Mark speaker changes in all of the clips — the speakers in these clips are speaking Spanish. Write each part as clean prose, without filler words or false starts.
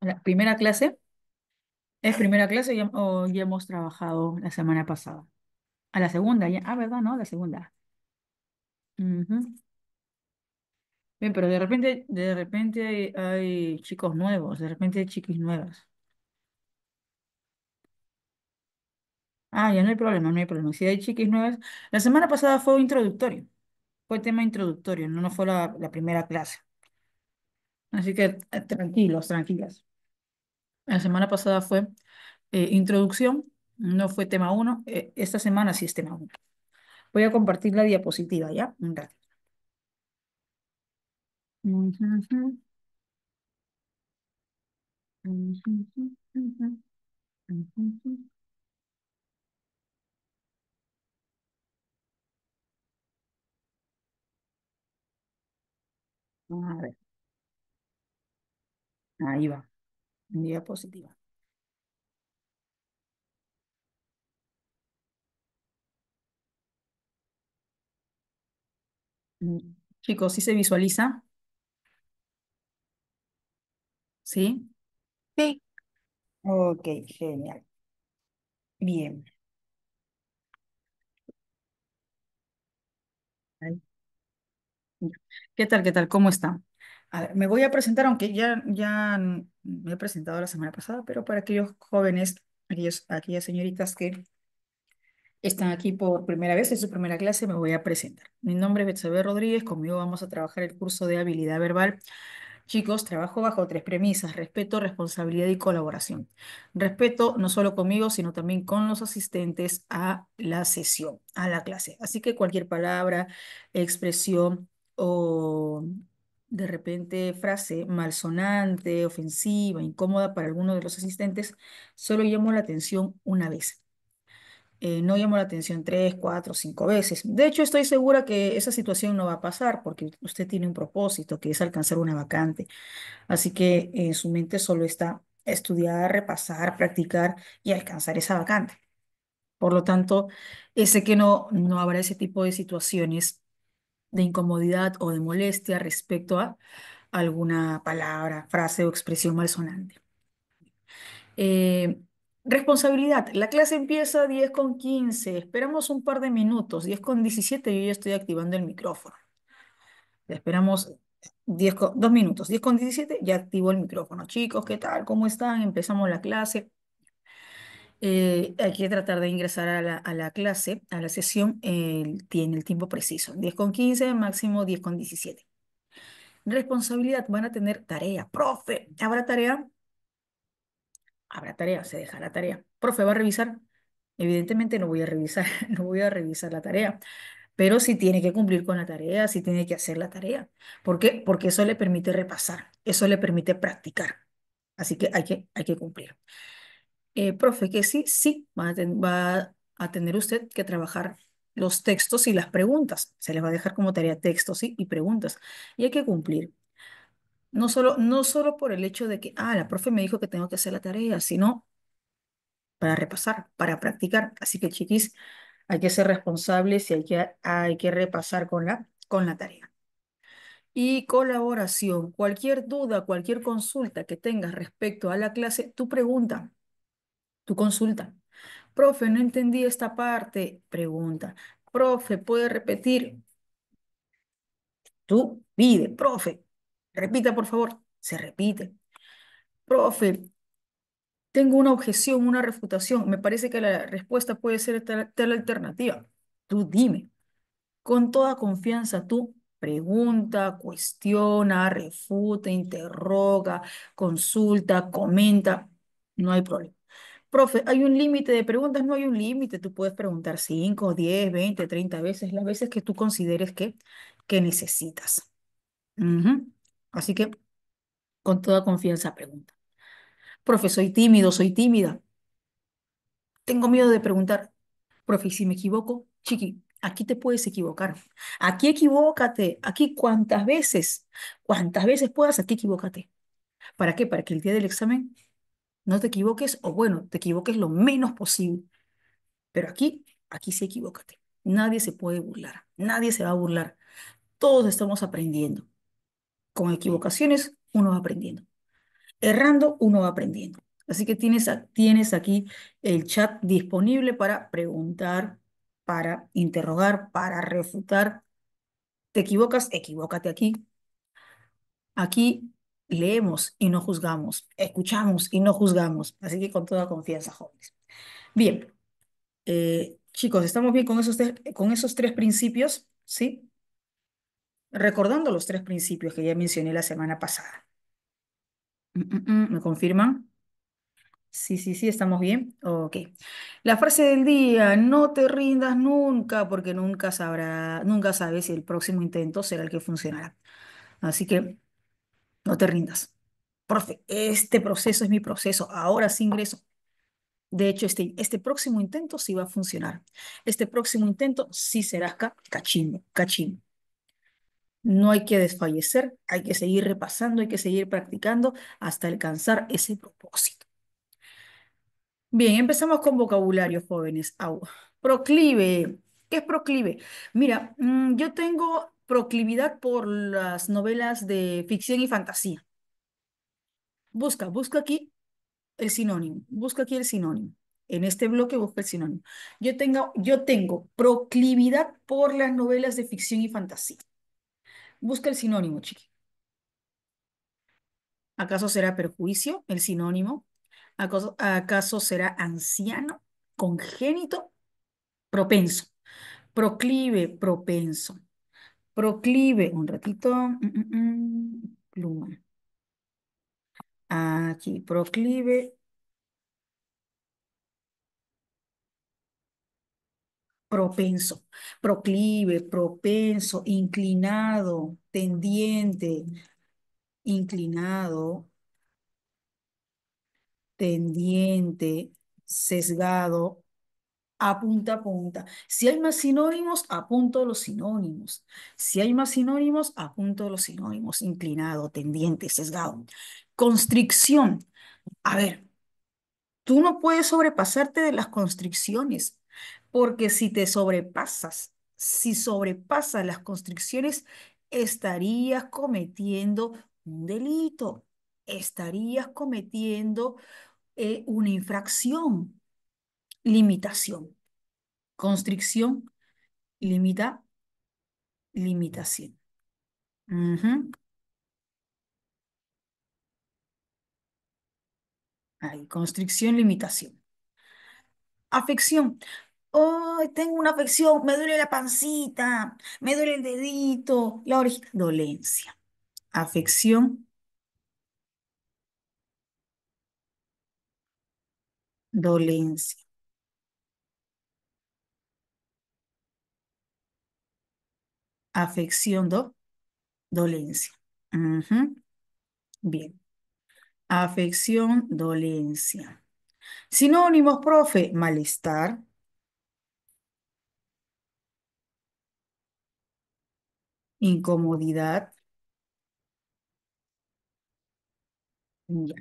Speaker 1: La primera clase, ¿es primera clase o ya hemos trabajado la semana pasada? A la segunda, ya. Ah, ¿verdad? ¿No? La segunda. Ujú. Bien, pero de repente hay chicos nuevos, de repente hay chiquis nuevas. Ah, ya no hay problema, no hay problema. Si hay chiquis nuevas, la semana pasada fue introductorio, fue tema introductorio, no fue la primera clase. Así que tranquilos, tranquilas. La semana pasada fue introducción, no fue tema uno. Esta semana sí es tema uno. Voy a compartir la diapositiva, ¿ya? Un rato. Ujú, ujú, ujú, ujú, ujú, ujú. A ver, ahí va, diapositiva. Mm, Chicos, ¿sí se visualiza? ¿Sí?
Speaker 2: Sí,
Speaker 1: Ok, genial. Bien. Ahí. ¿Qué tal? ¿Qué tal? ¿Cómo están? A ver, me voy a presentar, aunque ya me he presentado la semana pasada, pero para aquellos jóvenes, aquellas señoritas que están aquí por primera vez, en su primera clase, me voy a presentar. Mi nombre es Betsabe Rodríguez, conmigo vamos a trabajar el curso de habilidad verbal. Chicos, trabajo bajo tres premisas: respeto, responsabilidad y colaboración. Respeto no solo conmigo, sino también con los asistentes a la sesión, a la clase. Así que cualquier palabra, expresión o de repente frase malsonante, ofensiva, incómoda para alguno de los asistentes, solo llamo la atención una vez. No llamo la atención tres, cuatro, cinco veces. De hecho, estoy segura que esa situación no va a pasar porque usted tiene un propósito, que es alcanzar una vacante. Así que en su mente solo está estudiar, repasar, practicar y alcanzar esa vacante. Por lo tanto, sé que no habrá ese tipo de situaciones de incomodidad o de molestia respecto a alguna palabra, frase o expresión malsonante. Eh, Responsabilidad. La clase empieza 10:15. Esperamos un par de minutos. 10:17 yo ya estoy activando el micrófono. Esperamos 2 minutos. 10:17 ya activo el micrófono. Chicos, ¿qué tal? ¿Cómo están? Empezamos la clase. Hay que tratar de ingresar a la clase, a la sesión, tiene el tiempo preciso. 10:15, máximo 10:17. Responsabilidad. Van a tener tarea. Profe, ¿habrá tarea? Habrá tarea, se deja la tarea. Profe, ¿va a revisar? Evidentemente no voy a revisar, no voy a revisar la tarea, pero sí tiene que cumplir con la tarea, sí tiene que hacer la tarea. ¿Por qué? Porque eso le permite repasar, eso le permite practicar. Así que hay que cumplir. Profe, que sí, sí, va a tener usted que trabajar los textos y las preguntas. Se les va a dejar como tarea textos, ¿sí? Y preguntas. Y hay que cumplir. No solo por el hecho de que, la profe me dijo que tengo que hacer la tarea, sino para repasar, para practicar. Así que, chiquis, hay que ser responsables y hay que repasar con la tarea. Y colaboración. Cualquier duda, cualquier consulta que tengas respecto a la clase, tú pregunta, tú consulta. Profe, no entendí esta parte. Pregunta. Profe, ¿puede repetir? Tú pide, profe. Repita, por favor. Se repite. Profe, tengo una objeción, una refutación. Me parece que la respuesta puede ser tal alternativa. Tú dime. Con toda confianza, tú pregunta, cuestiona, refuta, interroga, consulta, comenta. No hay problema. Profe, ¿hay un límite de preguntas? No hay un límite. Tú puedes preguntar 5, 10, 20, 30 veces, las veces que tú consideres que necesitas. Ujú. Así que con toda confianza pregunta. Profe, soy tímido, soy tímida. Tengo miedo de preguntar. Profe, ¿y si me equivoco? Chiqui, aquí te puedes equivocar. Aquí equivócate. Aquí cuantas veces puedas, aquí equivócate. ¿Para qué? Para que el día del examen no te equivoques o bueno, te equivoques lo menos posible. Pero aquí sí equivócate. Nadie se puede burlar. Nadie se va a burlar. Todos estamos aprendiendo. Con equivocaciones, uno va aprendiendo. Errando, uno va aprendiendo. Así que tienes aquí el chat disponible para preguntar, para interrogar, para refutar. ¿Te equivocas? Equivócate aquí. Aquí leemos y no juzgamos, escuchamos y no juzgamos. Así que con toda confianza, jóvenes. Bien, chicos, ¿estamos bien con esos tres principios? ¿Sí? Recordando los tres principios que ya mencioné la semana pasada. ¿Me confirman? Sí, sí, sí, ¿estamos bien? Ok. La frase del día, no te rindas nunca, porque nunca sabes si el próximo intento será el que funcionará. Así que no te rindas. Profe, este proceso es mi proceso, ahora sí ingreso. De hecho, este próximo intento sí va a funcionar. Este próximo intento sí será cachimbo, cachimbo. No hay que desfallecer, hay que seguir repasando, hay que seguir practicando hasta alcanzar ese propósito. Bien, empezamos con vocabulario, jóvenes. Proclive. ¿Qué es proclive? Mira, yo tengo proclividad por las novelas de ficción y fantasía. Busca aquí el sinónimo. Busca aquí el sinónimo. En este bloque busca el sinónimo. Yo tengo proclividad por las novelas de ficción y fantasía. Busca el sinónimo, chiqui. ¿Acaso será perjuicio el sinónimo? ¿Acaso será anciano, congénito, propenso? Proclive, propenso. Proclive, un ratito. Pluma. Aquí, proclive, propenso. Proclive, propenso, inclinado, tendiente, inclinado, tendiente, sesgado, a punta. Si hay más sinónimos, apunto los sinónimos. Si hay más sinónimos, apunto los sinónimos. Inclinado, tendiente, sesgado. Constricción. A ver, tú no puedes sobrepasarte de las constricciones, porque si te sobrepasas, si sobrepasas las constricciones, estarías cometiendo un delito, estarías cometiendo una infracción, limitación, constricción, limita, limitación. Ujú. Ahí, constricción, limitación. Afección. Oh, tengo una afección, me duele la pancita, me duele el dedito, la oreja. Dolencia. Afección, dolencia. Afección, dolencia. Ujú. Bien. Afección, dolencia. Sinónimos, profe. Malestar, incomodidad. Ya.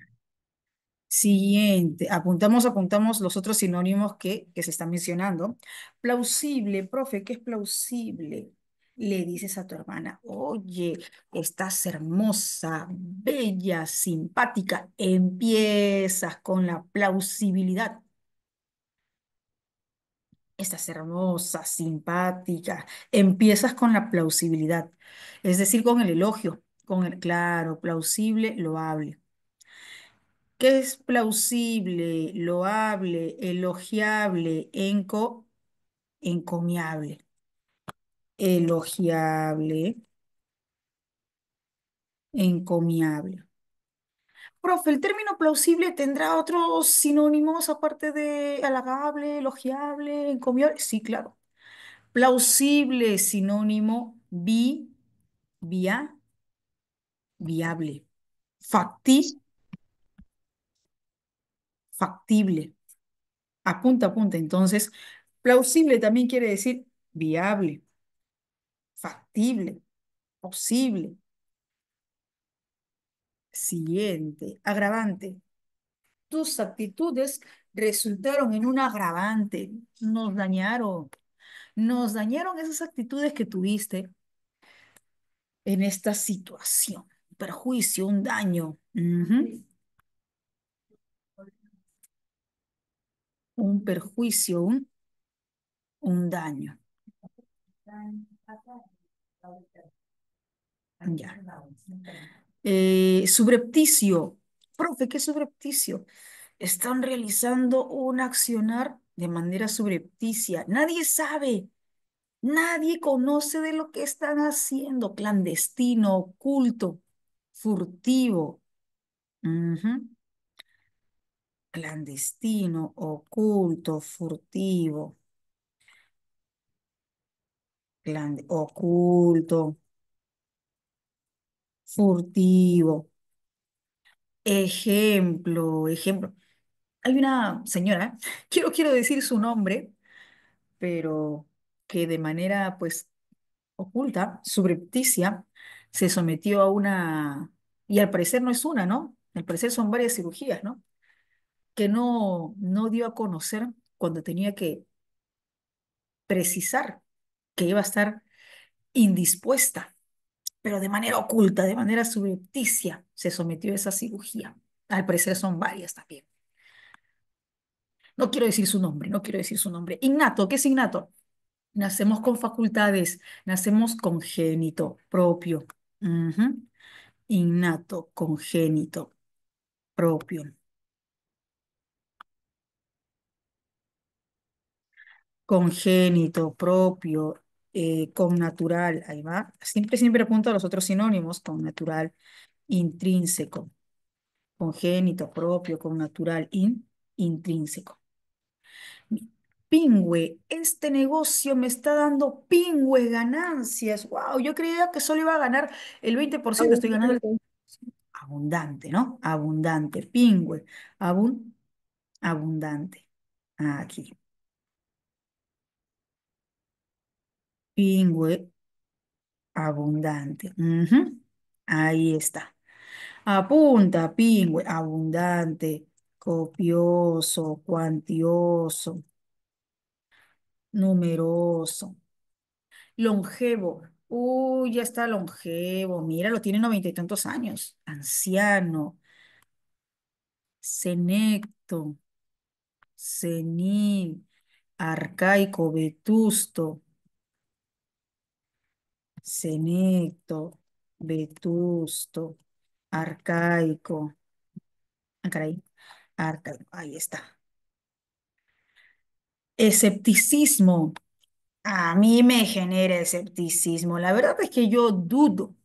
Speaker 1: Siguiente, apuntamos los otros sinónimos que se están mencionando. Plausible, profe, ¿qué es plausible? Le dices a tu hermana, oye, estás hermosa, bella, simpática. Empiezas con la plausibilidad. Estás hermosa, simpática. Empiezas con la plausibilidad, es decir, con el elogio, claro, plausible, loable. ¿Qué es plausible, loable, elogiable, encomiable? Elogiable, encomiable. Profe, ¿el término plausible tendrá otros sinónimos aparte de halagable, elogiable, encomiable? Sí, claro. Plausible, sinónimo, via, viable. Facti, factible. Apunta, apunta. Entonces, plausible también quiere decir viable, factible, posible. Siguiente, agravante. Tus actitudes resultaron en un agravante. Nos dañaron esas actitudes que tuviste en esta situación. Un perjuicio, un daño. Ujú. un perjuicio, un daño. Ya. Subrepticio. Profe, ¿qué es subrepticio? Están realizando un accionar de manera subrepticia. Nadie sabe, nadie conoce de lo que están haciendo. Clandestino, oculto, furtivo. Ujú. Clandestino, oculto, furtivo, oculto, furtivo. Ejemplo. Hay una señora, quiero decir su nombre, pero que de manera pues oculta, subrepticia, se sometió a una, y al parecer no es una, ¿no? Al parecer son varias cirugías, ¿no? Que no dio a conocer cuando tenía que precisar que iba a estar indispuesta, pero de manera oculta, de manera subrepticia, se sometió a esa cirugía. Al parecer son varias también. No quiero decir su nombre, no quiero decir su nombre. Innato, ¿qué es innato? Nacemos con facultades, nacemos congénito, propio. Ujú. Innato, congénito, propio. Congénito, propio, con natural, ahí va. Siempre apunto a los otros sinónimos, con natural, intrínseco, congénito, propio, con natural, intrínseco. Pingüe, este negocio me está dando pingüe ganancias. Wow, yo creía que solo iba a ganar el 20%, estoy ganando el
Speaker 2: Abundante.
Speaker 1: abundante, ¿no? Abundante, pingüe, abun, abundante. Aquí, pingüe, abundante. Ujú. Ahí está. Apunta, pingüe, abundante, copioso, cuantioso, numeroso. Longevo. Uy, ya está longevo. Mira, lo tiene 90 y tantos años. Anciano. Senecto. Senil. Arcaico. Vetusto. Senecto. Vetusto. Arcaico. Ah, caray. Arcaico. Ahí está. Escepticismo. A mí me genera escepticismo. La verdad es que yo dudo.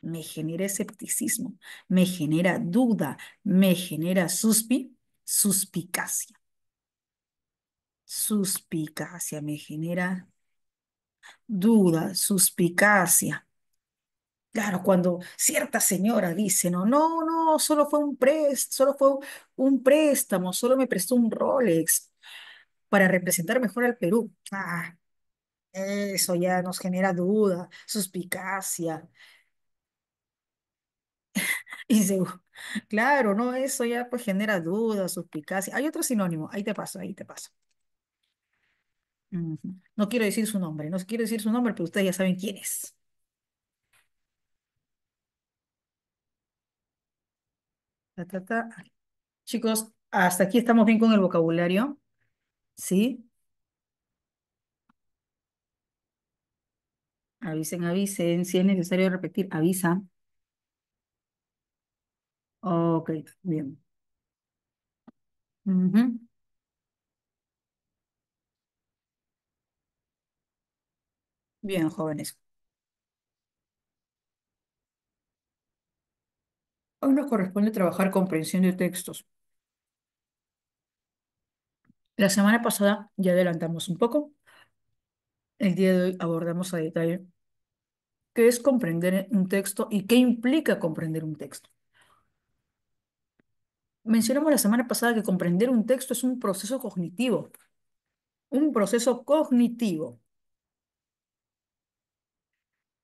Speaker 1: Me genera escepticismo, me genera duda, me genera suspicacia. Suspicacia, me genera duda, suspicacia. Claro, cuando cierta señora dice, no, solo fue un préstamo, solo me prestó un Rolex para representar mejor al Perú. Ah, eso ya nos genera duda, suspicacia. Y se, claro, no, eso ya pues genera dudas, suspicacia. Hay otro sinónimo, ahí te paso, ahí te paso. Ujú. No quiero decir su nombre, no quiero decir su nombre, pero ustedes ya saben quién es. Ta, ta, ta. Chicos, hasta aquí estamos bien con el vocabulario, ¿sí? Avisen, si es necesario repetir, avisa. Ok, bien. Ujú. Bien, jóvenes. Hoy nos corresponde trabajar comprensión de textos. La semana pasada ya adelantamos un poco. El día de hoy abordamos a detalle qué es comprender un texto y qué implica comprender un texto. Mencionamos la semana pasada que comprender un texto es un proceso cognitivo.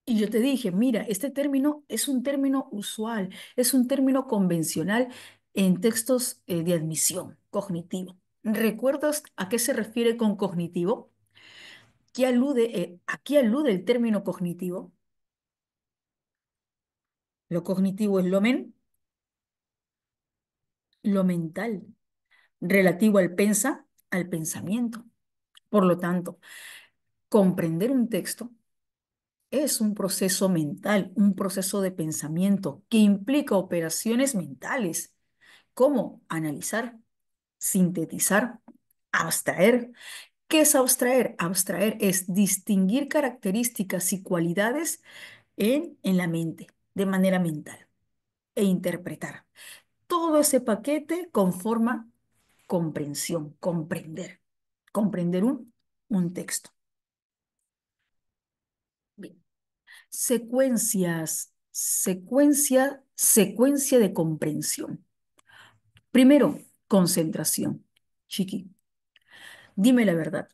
Speaker 1: Y yo te dije, mira, este término es un término usual, es un término convencional en textos de admisión, cognitivo. ¿Recuerdas a qué se refiere con cognitivo? ¿A qué alude el término cognitivo? Lo cognitivo es lo mental. relativo al pensamiento. Por lo tanto, comprender un texto es un proceso mental, un proceso de pensamiento que implica operaciones mentales, como analizar, sintetizar, abstraer. ¿Qué es abstraer? Abstraer es distinguir características y cualidades en la mente, de manera mental, e interpretar. Todo ese paquete conforma comprensión, comprender un texto. Bien. Secuencia de comprensión. Primero, concentración. Chiqui, dime la verdad.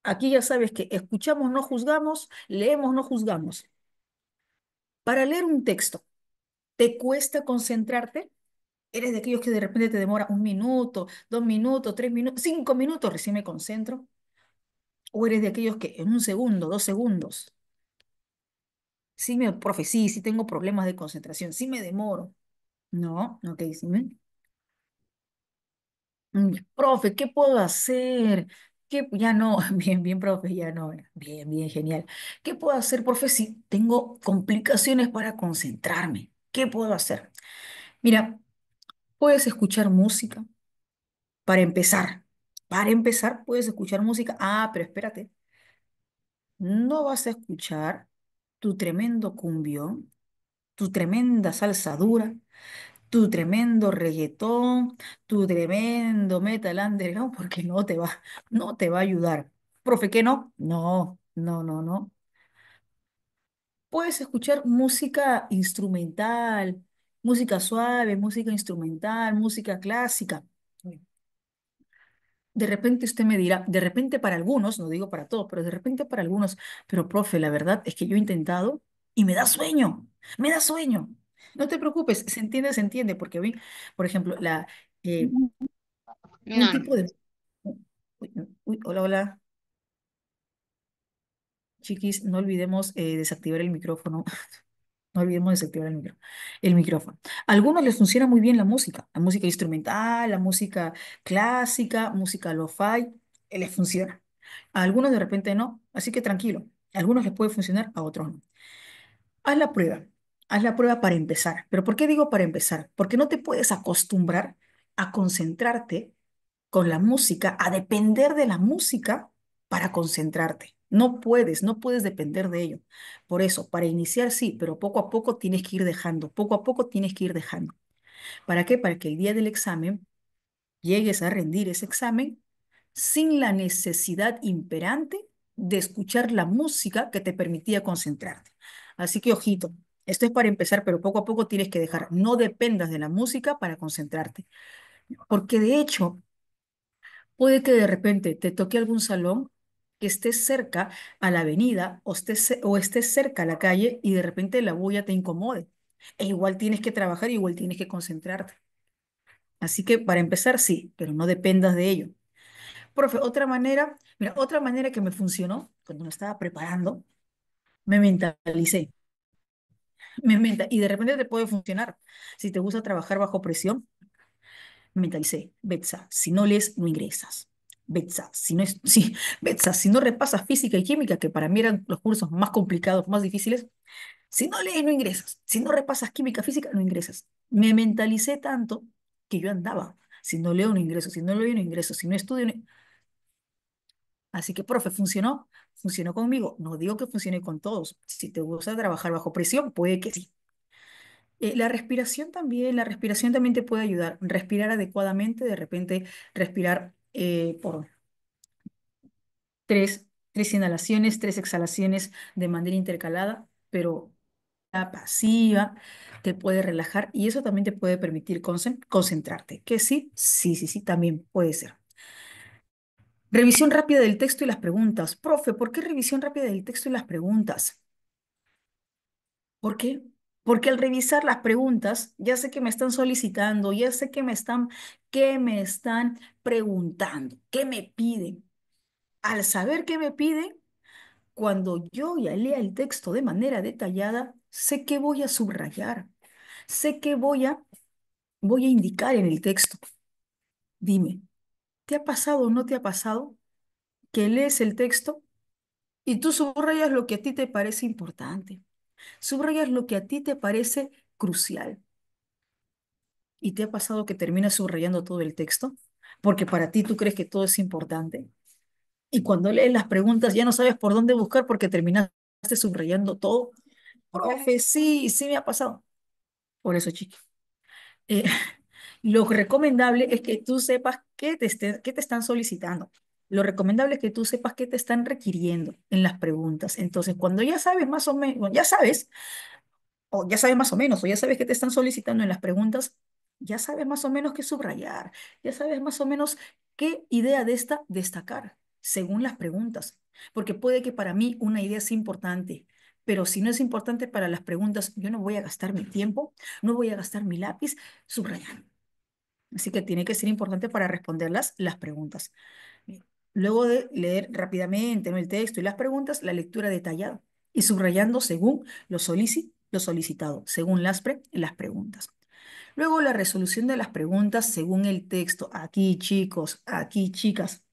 Speaker 1: Aquí ya sabes que escuchamos, no juzgamos, leemos, no juzgamos. Para leer un texto, ¿te cuesta concentrarte? ¿Eres de aquellos que de repente te demora 1 minuto, 2 minutos, 3 minutos, 5 minutos, recién me concentro? ¿O eres de aquellos que en 1 segundo, 2 segundos? Profe, sí tengo problemas de concentración, sí me demoro. No, ok, sí. Profe, ¿qué puedo hacer? Ya no, bien, bien, profe, ya no. Bien, bien, genial. ¿Qué puedo hacer, profe, si tengo complicaciones para concentrarme? ¿Qué puedo hacer? Mira, puedes escuchar música para empezar. Para empezar, puedes escuchar música. Ah, pero espérate, no vas a escuchar tu tremendo cumbión, tu tremenda salsa dura, tu tremendo reggaetón, tu tremendo metal underground, porque no te va a ayudar. Profe, ¿qué no? No, no, no, no. Puedes escuchar música instrumental, música suave, música instrumental, música clásica. De repente usted me dirá, de repente para algunos, no digo para todos, pero de repente para algunos, pero profe, la verdad es que yo he intentado y me da sueño, me da sueño. No te preocupes, se entiende, porque a mí, por ejemplo, eh, un
Speaker 2: No,
Speaker 1: tipo de... Uy, uy, hola, hola, chiquis, no olvidemos desactivar el micrófono. No olvidemos desactivar el micrófono. A algunos les funciona muy bien la música instrumental, la música clásica, música lo-fi, les funciona. A algunos de repente no, así que tranquilo. A algunos les puede funcionar, a otros no. Haz la prueba, haz la prueba para empezar. ¿Pero por qué digo para empezar? Porque no te puedes acostumbrar a concentrarte con la música, a depender de la música para concentrarte. No puedes depender de ello. Por eso, para iniciar sí, pero poco a poco tienes que ir dejando, poco a poco tienes que ir dejando. ¿Para qué? Para que el día del examen llegues a rendir ese examen sin la necesidad imperante de escuchar la música que te permitía concentrarte. Así que, ojito, esto es para empezar, pero poco a poco tienes que dejar. No dependas de la música para concentrarte, porque de hecho, puede que de repente te toque algún salón que esté cerca a la avenida o estés cerca a la calle y de repente la bulla te incomode. E igual tienes que trabajar, igual tienes que concentrarte. Así que para empezar, sí, pero no dependas de ello. Profe, otra manera, mira, otra manera que me funcionó cuando me estaba preparando, me mentalicé. Y de repente te puede funcionar. Si te gusta trabajar bajo presión, me mentalicé. Betsa, si no lees, no ingresas. Betsa, si no es, sí, Betsa, si no repasas física y química, que para mí eran los cursos más complicados, más difíciles, si no lees, no ingresas. Si no repasas química, física, no ingresas. Me mentalicé tanto que yo andaba. Si no leo, no ingreso. Si no leo, no ingreso. Si no estudio, no... Así que, profe, ¿funcionó? Funcionó conmigo. No digo que funcione con todos. Si te gusta trabajar bajo presión, puede que sí. La respiración también te puede ayudar. Respirar adecuadamente, de repente respirar por tres inhalaciones, tres exhalaciones de manera intercalada, pero la pasiva te puede relajar y eso también te puede permitir concentrarte. Que sí, sí, sí, sí, también puede ser. Revisión rápida del texto y las preguntas. Profe, ¿por qué revisión rápida del texto y las preguntas? ¿Por qué? Porque al revisar las preguntas, ya sé que me están solicitando, ya sé que me están preguntando, qué me piden. Al saber qué me piden, cuando yo ya lea el texto de manera detallada, sé que voy a subrayar, sé que voy a indicar en el texto. Dime, ¿te ha pasado o no te ha pasado que lees el texto y tú subrayas lo que a ti te parece importante? Subrayas lo que a ti te parece crucial. ¿Y te ha pasado que terminas subrayando todo el texto? Porque para ti tú crees que todo es importante. Y cuando lees las preguntas ya no sabes por dónde buscar porque terminaste subrayando todo. Profe, sí, sí me ha pasado. Por eso, chiqui. eh, lo recomendable es que tú sepas qué te están solicitando. Lo recomendable es que tú sepas qué te están requiriendo en las preguntas. Entonces, cuando ya sabes más o menos, ya sabes, o ya sabes más o menos, o ya sabes qué te están solicitando en las preguntas, ya sabes más o menos qué subrayar, ya sabes más o menos qué idea de esta destacar según las preguntas. Porque puede que para mí una idea sea importante, pero si no es importante para las preguntas, yo no voy a gastar mi tiempo, no voy a gastar mi lápiz subrayando. Así que tiene que ser importante para responderlas las preguntas. Bien. Luego de leer rápidamente, ¿no?, el texto y las preguntas, la lectura detallada y subrayando según lo solicitado, según las preguntas. Luego la resolución de las preguntas según el texto. Aquí, chicos, aquí, chicas.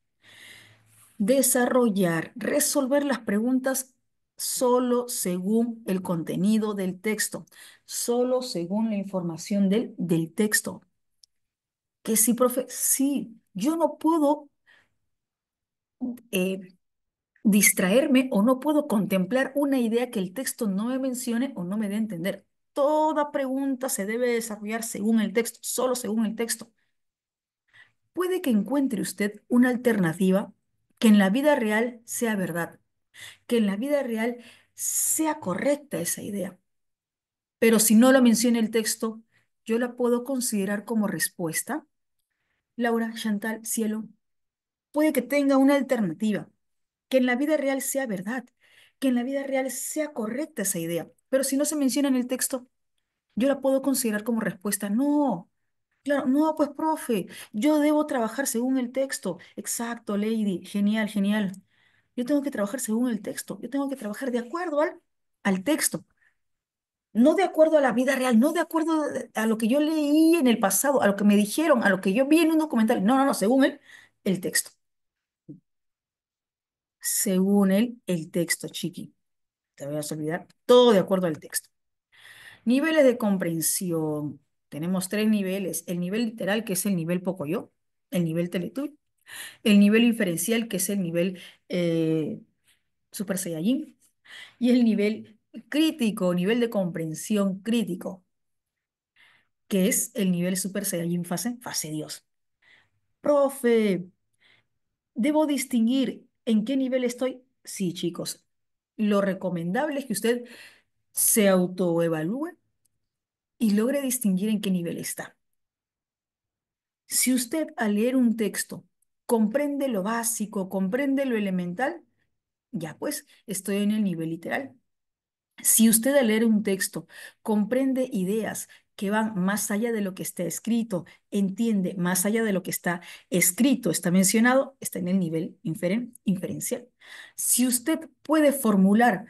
Speaker 1: Desarrollar, resolver las preguntas solo según el contenido del texto, solo según la información del texto. Que sí, profe, sí, yo no puedo eh, distraerme o no puedo contemplar una idea que el texto no me mencione o no me dé a entender. Toda pregunta se debe desarrollar según el texto, solo según el texto. Puede que encuentre usted una alternativa que en la vida real sea verdad, que en la vida real sea correcta esa idea, pero si no lo menciona el texto, yo la puedo considerar como respuesta. Laura, Chantal, Cielo, puede que tenga una alternativa, que en la vida real sea verdad, que en la vida real sea correcta esa idea. Pero si no se menciona en el texto, yo la puedo considerar como respuesta. No, claro, no, pues profe, yo debo trabajar según el texto. Exacto, Lady, genial, genial. Yo tengo que trabajar según el texto, yo tengo que trabajar de acuerdo al texto, no de acuerdo a la vida real, no de acuerdo a lo que yo leí en el pasado, a lo que me dijeron, a lo que yo vi en un documental. No, no, no, según el texto. Según el texto, chiqui. Te voy a olvidar, todo de acuerdo al texto. Niveles de comprensión. Tenemos tres niveles. El nivel literal, que es el nivel Pocoyo, el nivel Teletubby, el nivel inferencial, que es el nivel Super Saiyajin, y el nivel crítico, nivel de comprensión crítico, que es el nivel Super Saiyajin fase Dios. Profe, ¿debo distinguir en qué nivel estoy? Sí, chicos. Lo recomendable es que usted se autoevalúe y logre distinguir en qué nivel está. Si usted al leer un texto comprende lo básico, comprende lo elemental, ya pues estoy en el nivel literal. Si usted al leer un texto comprende ideas que van más allá de lo que está escrito, entiende más allá de lo que está escrito, está mencionado, está en el nivel inferencial. Si usted puede formular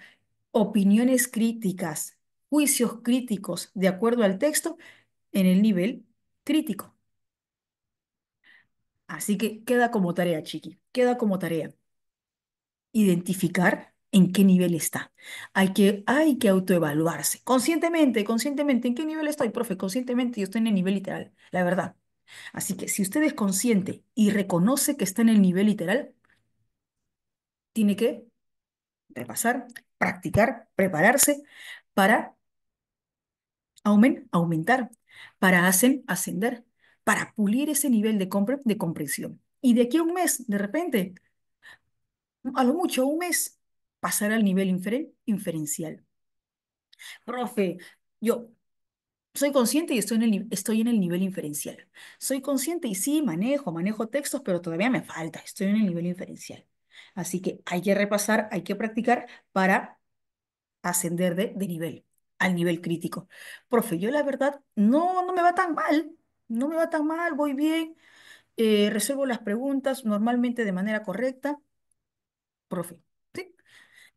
Speaker 1: opiniones críticas, juicios críticos de acuerdo al texto, en el nivel crítico. Así que queda como tarea, chiqui, queda como tarea identificar en qué nivel está. Hay que autoevaluarse conscientemente, conscientemente. ¿En qué nivel estoy, profe? Conscientemente yo estoy en el nivel literal, la verdad. Así que si usted es consciente y reconoce que está en el nivel literal, tiene que repasar, practicar, prepararse para aumentar, para ascender, para pulir ese nivel de comprensión. Y de aquí a un mes, de repente, a lo mucho un mes, pasar al nivel inferencial. Profe, yo soy consciente y estoy en el nivel inferencial. Soy consciente y sí, manejo textos, pero todavía me falta, estoy en el nivel inferencial. Así que hay que repasar, hay que practicar para ascender de nivel al nivel crítico. Profe, yo la verdad no me va tan mal, no me va tan mal, voy bien, resuelvo las preguntas normalmente de manera correcta. Profe, ¿sí?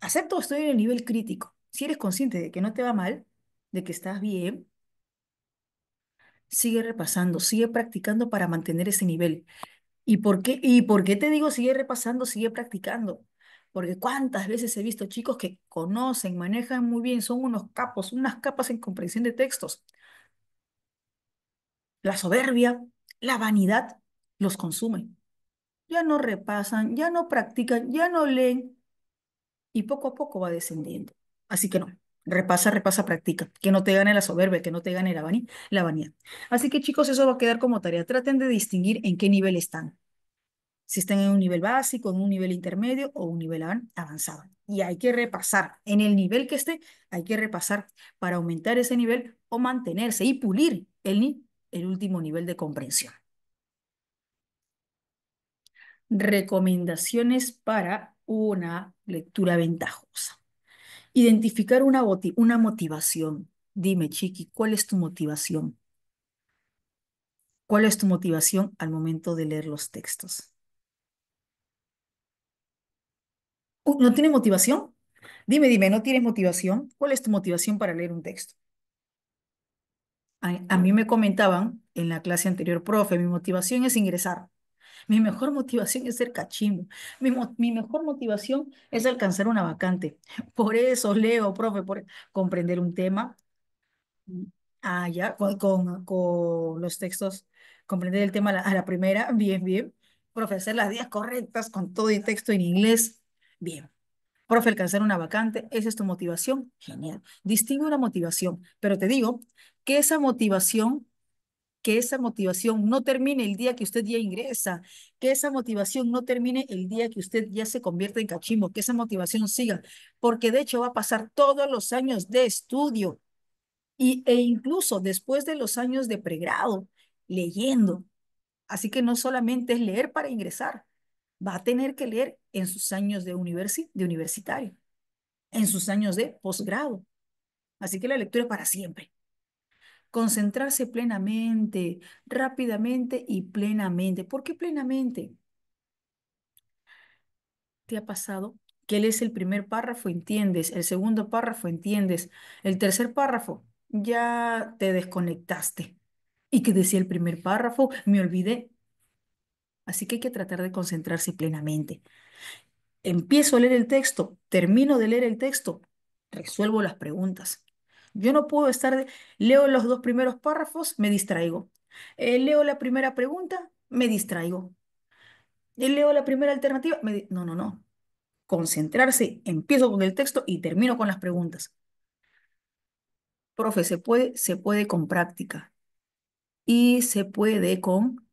Speaker 1: Acepto, estoy en el nivel crítico. Si eres consciente de que no te va mal, de que estás bien, Sigue repasando, sigue practicando para mantener ese nivel. ¿Y por qué te digo sigue repasando, sigue practicando? Porque cuántas veces he visto chicos que conocen, manejan muy bien, son unos capos, unas capas en comprensión de textos. La soberbia, la vanidad los consume. Ya no repasan, ya no practican, ya no leen y poco a poco va descendiendo. Así que no, repasa, repasa, practica. Que no te gane la soberbia, que no te gane la vanidad. Así que chicos, eso va a quedar como tarea. Traten de distinguir en qué nivel están. Si están en un nivel básico, en un nivel intermedio o un nivel avanzado. Y hay que repasar. En el nivel que esté, hay que repasar para aumentar ese nivel o mantenerse y pulir el último nivel de comprensión. Recomendaciones para una lectura ventajosa. Identificar una motivación. Dime, Chiqui, ¿cuál es tu motivación? ¿Cuál es tu motivación al momento de leer los textos? ¿No tienes motivación? Dime, ¿no tienes motivación? ¿Cuál es tu motivación para leer un texto? A mí me comentaban en la clase anterior, profe, mi motivación es ingresar. Mi mejor motivación es ser cachimbo. Mi mejor motivación es alcanzar una vacante. Por eso leo, profe, por comprender un tema. Mm. Ya, con los textos, comprender el tema a la primera, bien, bien. Profe, hacer las 10 correctas con todo el texto en inglés, bien. Profe, alcanzar una vacante, ¿esa es tu motivación? Genial. Distingue una motivación, pero te digo que esa motivación no termine el día que usted ya ingresa, que esa motivación no termine el día que usted ya se convierte en cachimbo, que esa motivación siga, porque de hecho va a pasar todos los años de estudio e incluso después de los años de pregrado, leyendo. Así que no solamente es leer para ingresar, va a tener que leer en sus años de universitario, en sus años de posgrado. Así que la lectura es para siempre. Concentrarse plenamente, rápidamente y plenamente. ¿Por qué plenamente? ¿Te ha pasado que lees el primer párrafo, entiendes, el segundo párrafo, entiendes, el tercer párrafo, ya te desconectaste? ¿Y que decía el primer párrafo? Me olvidé. Así que hay que tratar de concentrarse plenamente. Empiezo a leer el texto, termino de leer el texto, resuelvo las preguntas. Yo no puedo leo los dos primeros párrafos, me distraigo. Leo la primera pregunta, me distraigo. Leo la primera alternativa, no, no, no. Concentrarse, empiezo con el texto y termino con las preguntas. Profe, se puede con práctica y se puede con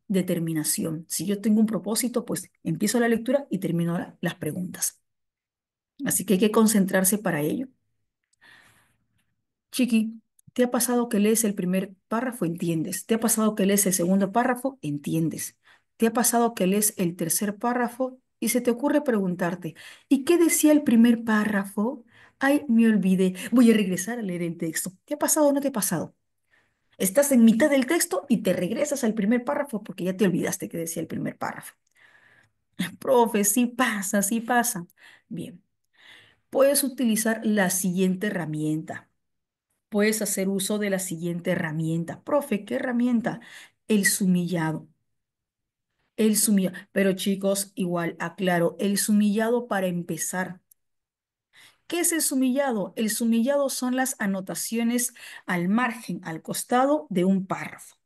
Speaker 1: determinación. Si yo tengo un propósito, pues empiezo la lectura y termino las preguntas. Así que hay que concentrarse para ello. Chiqui, ¿te ha pasado que lees el primer párrafo? Entiendes. ¿Te ha pasado que lees el segundo párrafo? Entiendes. ¿Te ha pasado que lees el tercer párrafo y se te ocurre preguntarte, ¿y qué decía el primer párrafo? Ay, me olvidé. Voy a regresar a leer el texto. ¿Te ha pasado o no te ha pasado? Estás en mitad del texto y te regresas al primer párrafo porque ya te olvidaste que decía el primer párrafo. Profe, sí pasa, sí pasa. Bien, puedes utilizar la siguiente herramienta. Puedes hacer uso de la siguiente herramienta. Profe, ¿qué herramienta? El sumillado. El sumillado. Pero chicos, igual, aclaro, el sumillado para empezar. ¿Qué es el sumillado? El sumillado son las anotaciones al margen, al costado de un párrafo.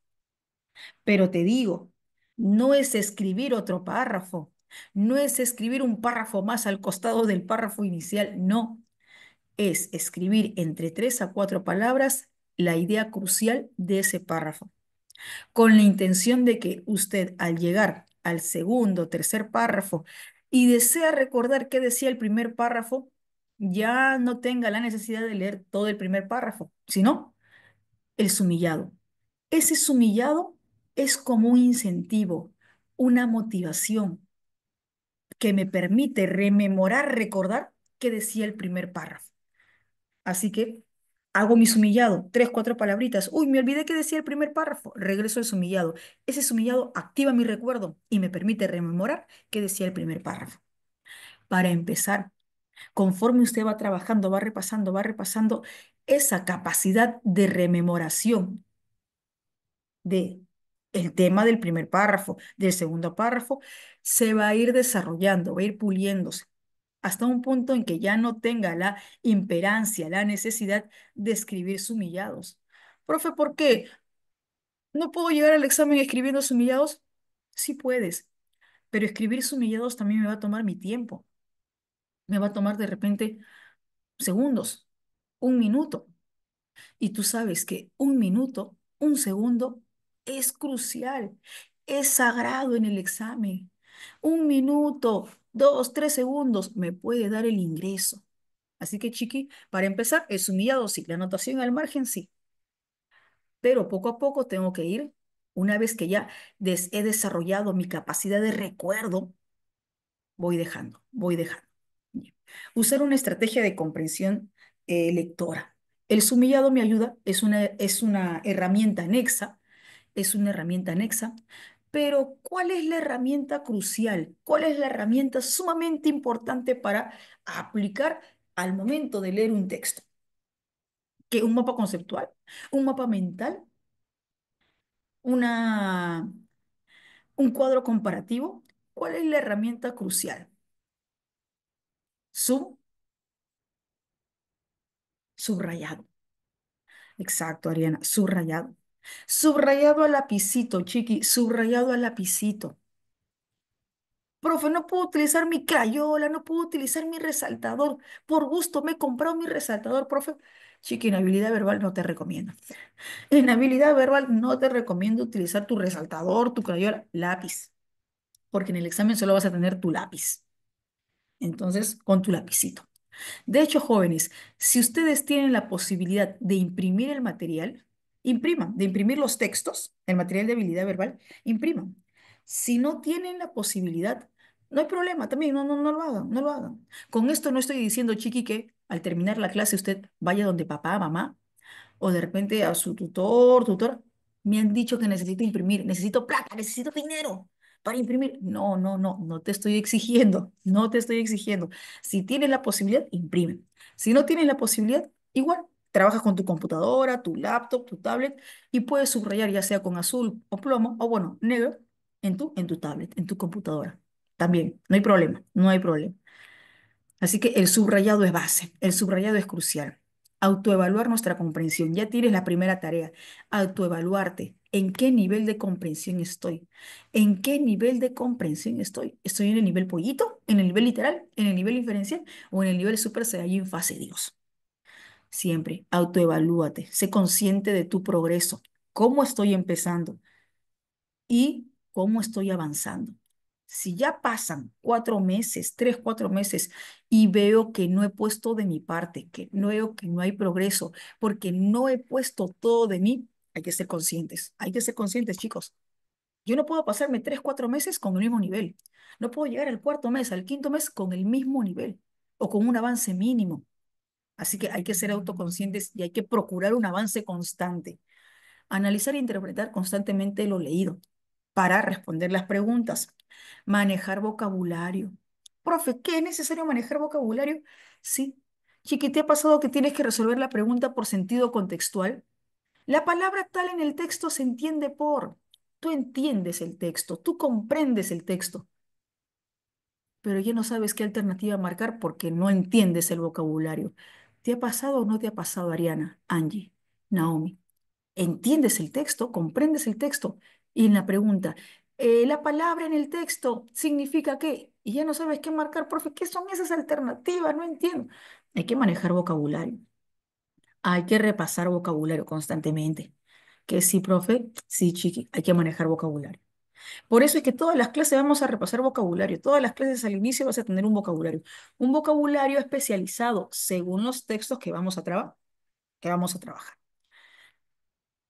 Speaker 1: Pero te digo, no es escribir otro párrafo, no es escribir un párrafo más al costado del párrafo inicial, no, es escribir entre 3 a 4 palabras la idea crucial de ese párrafo, con la intención de que usted al llegar al segundo o tercer párrafo y desea recordar qué decía el primer párrafo, ya no tenga la necesidad de leer todo el primer párrafo, sino el sumillado. Ese sumillado es como un incentivo, una motivación que me permite rememorar, recordar qué decía el primer párrafo. Así que hago mi sumillado, 3, 4 palabritas. Uy, me olvidé que decía el primer párrafo. Regreso al sumillado. Ese sumillado activa mi recuerdo y me permite rememorar qué decía el primer párrafo. Para empezar, conforme usted va trabajando, va repasando esa capacidad de rememoración de el tema del primer párrafo, del segundo párrafo, se va a ir desarrollando, va a ir puliéndose hasta un punto en que ya no tenga la imperancia, la necesidad de escribir sumillados. Profe, ¿por qué? ¿No puedo llegar al examen escribiendo sumillados? Sí puedes, pero escribir sumillados también me va a tomar mi tiempo. Me va a tomar de repente segundos, un minuto. Y tú sabes que un minuto, un segundo, es crucial, es sagrado en el examen. Un minuto, 2, 3 segundos me puede dar el ingreso. Así que, chiqui, para empezar, es humillado, sí. La anotación al margen, sí. Pero poco a poco tengo que ir, una vez que ya he desarrollado mi capacidad de recuerdo, voy dejando, voy dejando. Bien. Usar una estrategia de comprensión lectora. El sumillado me ayuda, es una herramienta anexa, es una herramienta anexa, pero ¿cuál es la herramienta crucial? ¿Cuál es la herramienta sumamente importante para aplicar al momento de leer un texto? ¿Qué? ¿Un mapa conceptual? ¿Un mapa mental? Una, ¿Un cuadro comparativo? ¿Cuál es la herramienta crucial? Sub, Subrayado. Exacto, Ariana, subrayado. Subrayado a lapicito, chiqui, subrayado a lapicito. Profe, no puedo utilizar mi crayola, no puedo utilizar mi resaltador. Por gusto me he comprado mi resaltador, profe. Chiqui, en habilidad verbal no te recomiendo. En habilidad verbal no te recomiendo utilizar tu resaltador, tu crayola, lápiz, porque en el examen solo vas a tener tu lápiz. Entonces, con tu lapicito. De hecho, jóvenes, si ustedes tienen la posibilidad de imprimir el material, impriman, de imprimir los textos, el material de habilidad verbal, impriman. Si no tienen la posibilidad, no hay problema, también no lo hagan, no lo hagan. Con esto no estoy diciendo, chiqui, que al terminar la clase usted vaya donde papá, mamá o de repente a su tutor, me han dicho que necesito imprimir, necesito plata, necesito dinero para imprimir. No te estoy exigiendo, no te estoy exigiendo. Si tienes la posibilidad, imprime. Si no tienes la posibilidad, igual, trabajas con tu computadora, tu laptop, tu tablet y puedes subrayar ya sea con azul o plomo o bueno, negro en tu tablet, en tu computadora. También, no hay problema, no hay problema. Así que el subrayado es base, el subrayado es crucial. Autoevaluar nuestra comprensión. Ya tienes la primera tarea, autoevaluarte. ¿En qué nivel de comprensión estoy? ¿En qué nivel de comprensión estoy? ¿Estoy en el nivel pollito? ¿En el nivel literal? ¿En el nivel inferencial? ¿O en el nivel super saiyajin fase Dios? Siempre, autoevalúate. Sé consciente de tu progreso. ¿Cómo estoy empezando? Y cómo estoy avanzando. Si ya pasan 4 meses, 3, 4 meses, y veo que no he puesto de mi parte, que no veo que no hay progreso, porque no he puesto todo de mí, hay que ser conscientes, chicos. Yo no puedo pasarme 3, 4 meses con el mismo nivel. No puedo llegar al cuarto mes, al quinto mes con el mismo nivel o con un avance mínimo. Así que hay que ser autoconscientes y hay que procurar un avance constante. Analizar e interpretar constantemente lo leído para responder las preguntas. Manejar vocabulario. Profe, ¿qué es necesario manejar vocabulario? Sí. Chiqui, ¿te ha pasado que tienes que resolver la pregunta por sentido contextual? La palabra tal en el texto se entiende por. Tú entiendes el texto, tú comprendes el texto, pero ya no sabes qué alternativa marcar porque no entiendes el vocabulario. ¿Te ha pasado o no te ha pasado, Ariana, Angie, Naomi? ¿Entiendes el texto? ¿Comprendes el texto? Y en la pregunta, la palabra en el texto significa qué? Y ya no sabes qué marcar, profe, ¿qué son esas alternativas? No entiendo. Hay que manejar vocabulario. Hay que repasar vocabulario constantemente. Que sí, profe, sí, chiqui, hay que manejar vocabulario. Por eso es que todas las clases vamos a repasar vocabulario. Todas las clases al inicio vas a tener un vocabulario. Un vocabulario especializado según los textos que vamos a trabajar.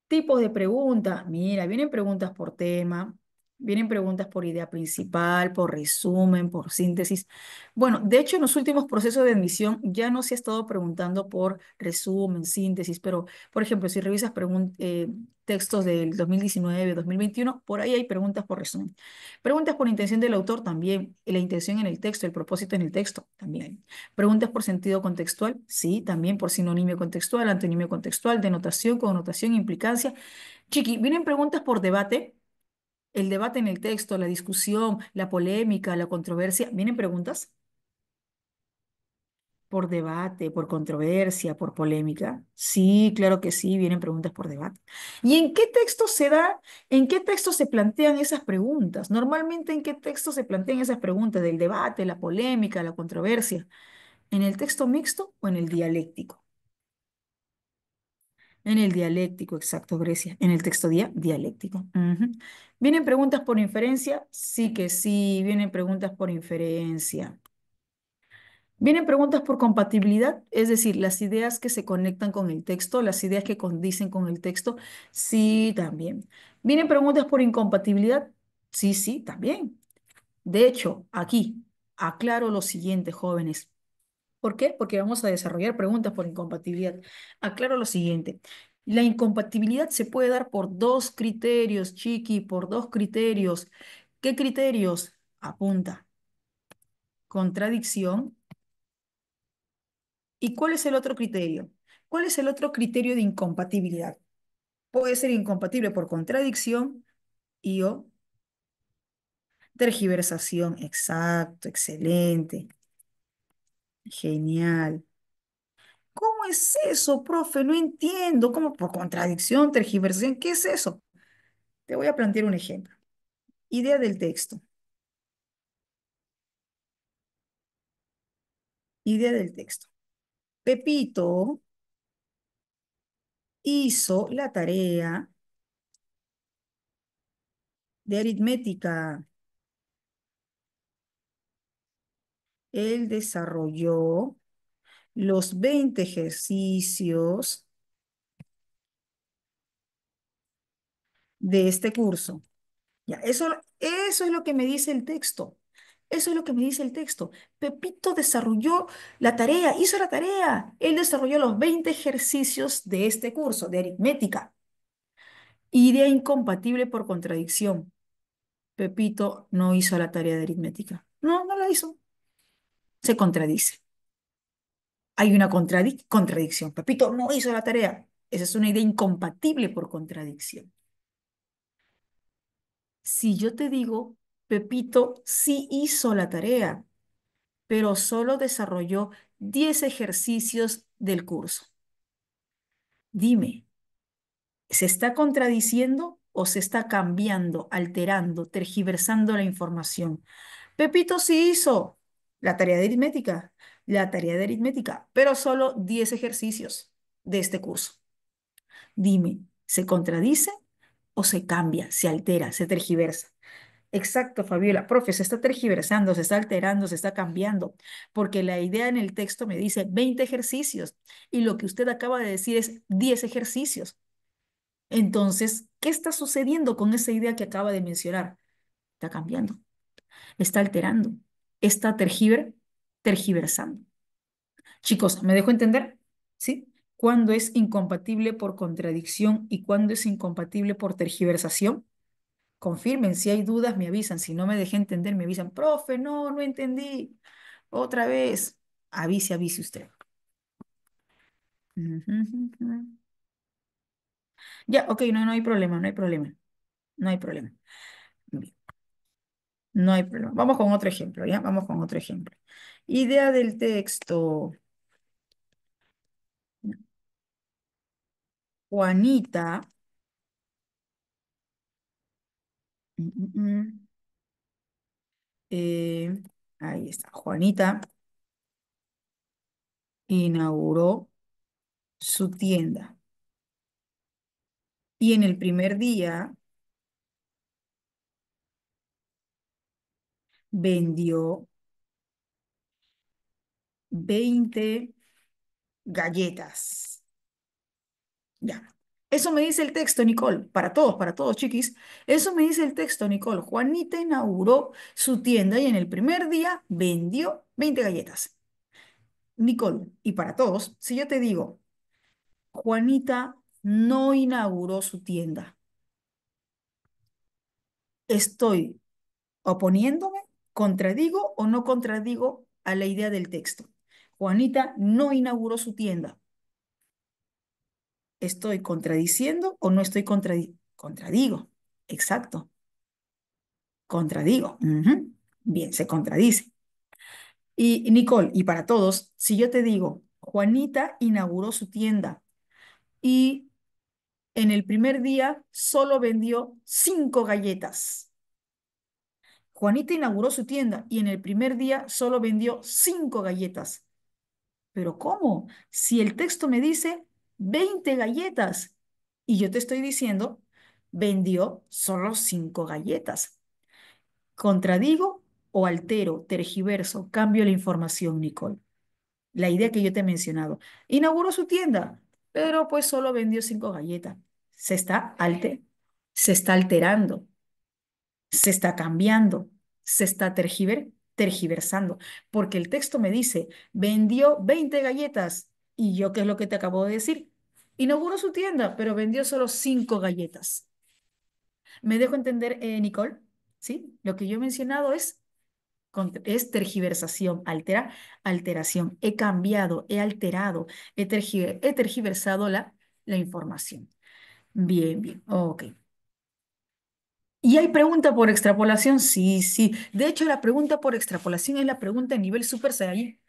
Speaker 1: Tipos de preguntas. Mira, vienen preguntas por tema, Vienen preguntas por idea principal, por resumen, por síntesis. Bueno, de hecho, en los últimos procesos de admisión ya no se ha estado preguntando por resumen, síntesis, pero, por ejemplo, si revisas textos del 2019, 2021, por ahí hay preguntas por resumen. Preguntas por intención del autor también, la intención en el texto, el propósito en el texto también. Preguntas por sentido contextual, sí, también por sinonimio contextual, antonimio contextual, denotación, connotación, implicancia. Chiqui, vienen preguntas por debate, el debate en el texto, la discusión, la polémica, la controversia. ¿Vienen preguntas? Por debate, por controversia, por polémica. Sí, claro que sí, vienen preguntas por debate. ¿Y en qué texto se da, en qué texto se plantean esas preguntas? Normalmente, ¿en qué texto se plantean esas preguntas del debate, la polémica, la controversia? ¿En el texto mixto o en el dialéctico? En el dialéctico, exacto, Grecia. En el texto dialéctico. Ujú. ¿Vienen preguntas por inferencia? Sí que sí, vienen preguntas por inferencia. Vienen preguntas por compatibilidad, es decir, las ideas que se conectan con el texto, las ideas que condicen con el texto. Sí, también. ¿Vienen preguntas por incompatibilidad? Sí, sí, también. De hecho, aquí aclaro lo siguiente, jóvenes. ¿Por qué? Porque vamos a desarrollar preguntas por incompatibilidad. Aclaro lo siguiente. La incompatibilidad se puede dar por dos criterios, Chiqui, por dos criterios. ¿Qué criterios? Apunta. Contradicción. ¿Y cuál es el otro criterio? ¿Cuál es el otro criterio de incompatibilidad? Puede ser incompatible por contradicción y o tergiversación. Exacto, excelente, genial. ¿Cómo es eso, profe? No entiendo. ¿Cómo por contradicción, tergiversación? ¿Qué es eso? Te voy a plantear un ejemplo. Idea del texto. Idea del texto. Pepito hizo la tarea de aritmética. Él desarrolló los 20 ejercicios de este curso. Ya, eso es lo que me dice el texto. Eso es lo que me dice el texto. Pepito desarrolló la tarea, hizo la tarea. Él desarrolló los 20 ejercicios de este curso de aritmética. Idea incompatible por contradicción. Pepito no hizo la tarea de aritmética. No, no la hizo. Se contradice. Hay una contradicción. Pepito no hizo la tarea. Esa es una idea incompatible por contradicción. Si yo te digo, Pepito sí hizo la tarea, pero solo desarrolló 10 ejercicios del curso. Dime, ¿se está contradiciendo o se está cambiando, alterando, tergiversando la información? Pepito sí hizo la tarea de aritmética, pero solo 10 ejercicios de este curso. Dime, ¿se contradice o se cambia, se altera, se tergiversa? Exacto, Fabiola. Profe, se está tergiversando, se está alterando, se está cambiando, porque la idea en el texto me dice 20 ejercicios y lo que usted acaba de decir es 10 ejercicios. Entonces, ¿qué está sucediendo con esa idea que acaba de mencionar? Está cambiando, está alterando, está tergiversando. Chicos, ¿me dejo entender? ¿Sí? ¿Cuándo es incompatible por contradicción y cuándo es incompatible por tergiversación? Confirmen, si hay dudas me avisan, si no me dejé entender me avisan, profe, no, no entendí. Otra vez, avise usted. Ujú, ujú. Ya, ok, no, no hay problema, no hay problema, no hay problema. Bien, no hay problema. Vamos con otro ejemplo, ¿ya? Vamos con otro ejemplo. Idea del texto. Juanita, mm, mm, mm, eh, ahí está, Juanita inauguró su tienda y en el primer día vendió 20 galletas. Ya. Eso me dice el texto, Nicole, para todos, chiquis. Eso me dice el texto, Nicole. Juanita inauguró su tienda y en el primer día vendió 20 galletas. Nicole, y para todos, si yo te digo, Juanita no inauguró su tienda, ¿estoy oponiéndome? ¿Contradigo o no contradigo a la idea del texto? Juanita no inauguró su tienda. ¿Estoy contradiciendo o no estoy contradiciendo? Contradigo. Exacto. Contradigo. Ujú. Bien, se contradice. Y Nicole, y para todos, si yo te digo, Juanita inauguró su tienda y en el primer día solo vendió 5 galletas. Juanita inauguró su tienda y en el primer día solo vendió 5 galletas. Pero ¿cómo? Si el texto me dice 20 galletas y yo te estoy diciendo, vendió solo 5 galletas. ¿Contradigo o altero, tergiverso, cambio la información, Nicole? La idea que yo te he mencionado. Inauguró su tienda, pero pues solo vendió 5 galletas. Se está alterando, se está cambiando, se está tergiversando, porque el texto me dice, vendió 20 galletas. ¿Y yo qué es lo que te acabo de decir? Inauguró su tienda, pero vendió solo 5 galletas. ¿Me dejo entender, Nicole? ¿Sí? Lo que yo he mencionado es tergiversación, alteración. He cambiado, he alterado, he tergiversado la información. Bien, bien, ok. ¿Y hay pregunta por extrapolación? Sí, sí. De hecho, la pregunta por extrapolación es la pregunta a nivel Super Saiyan.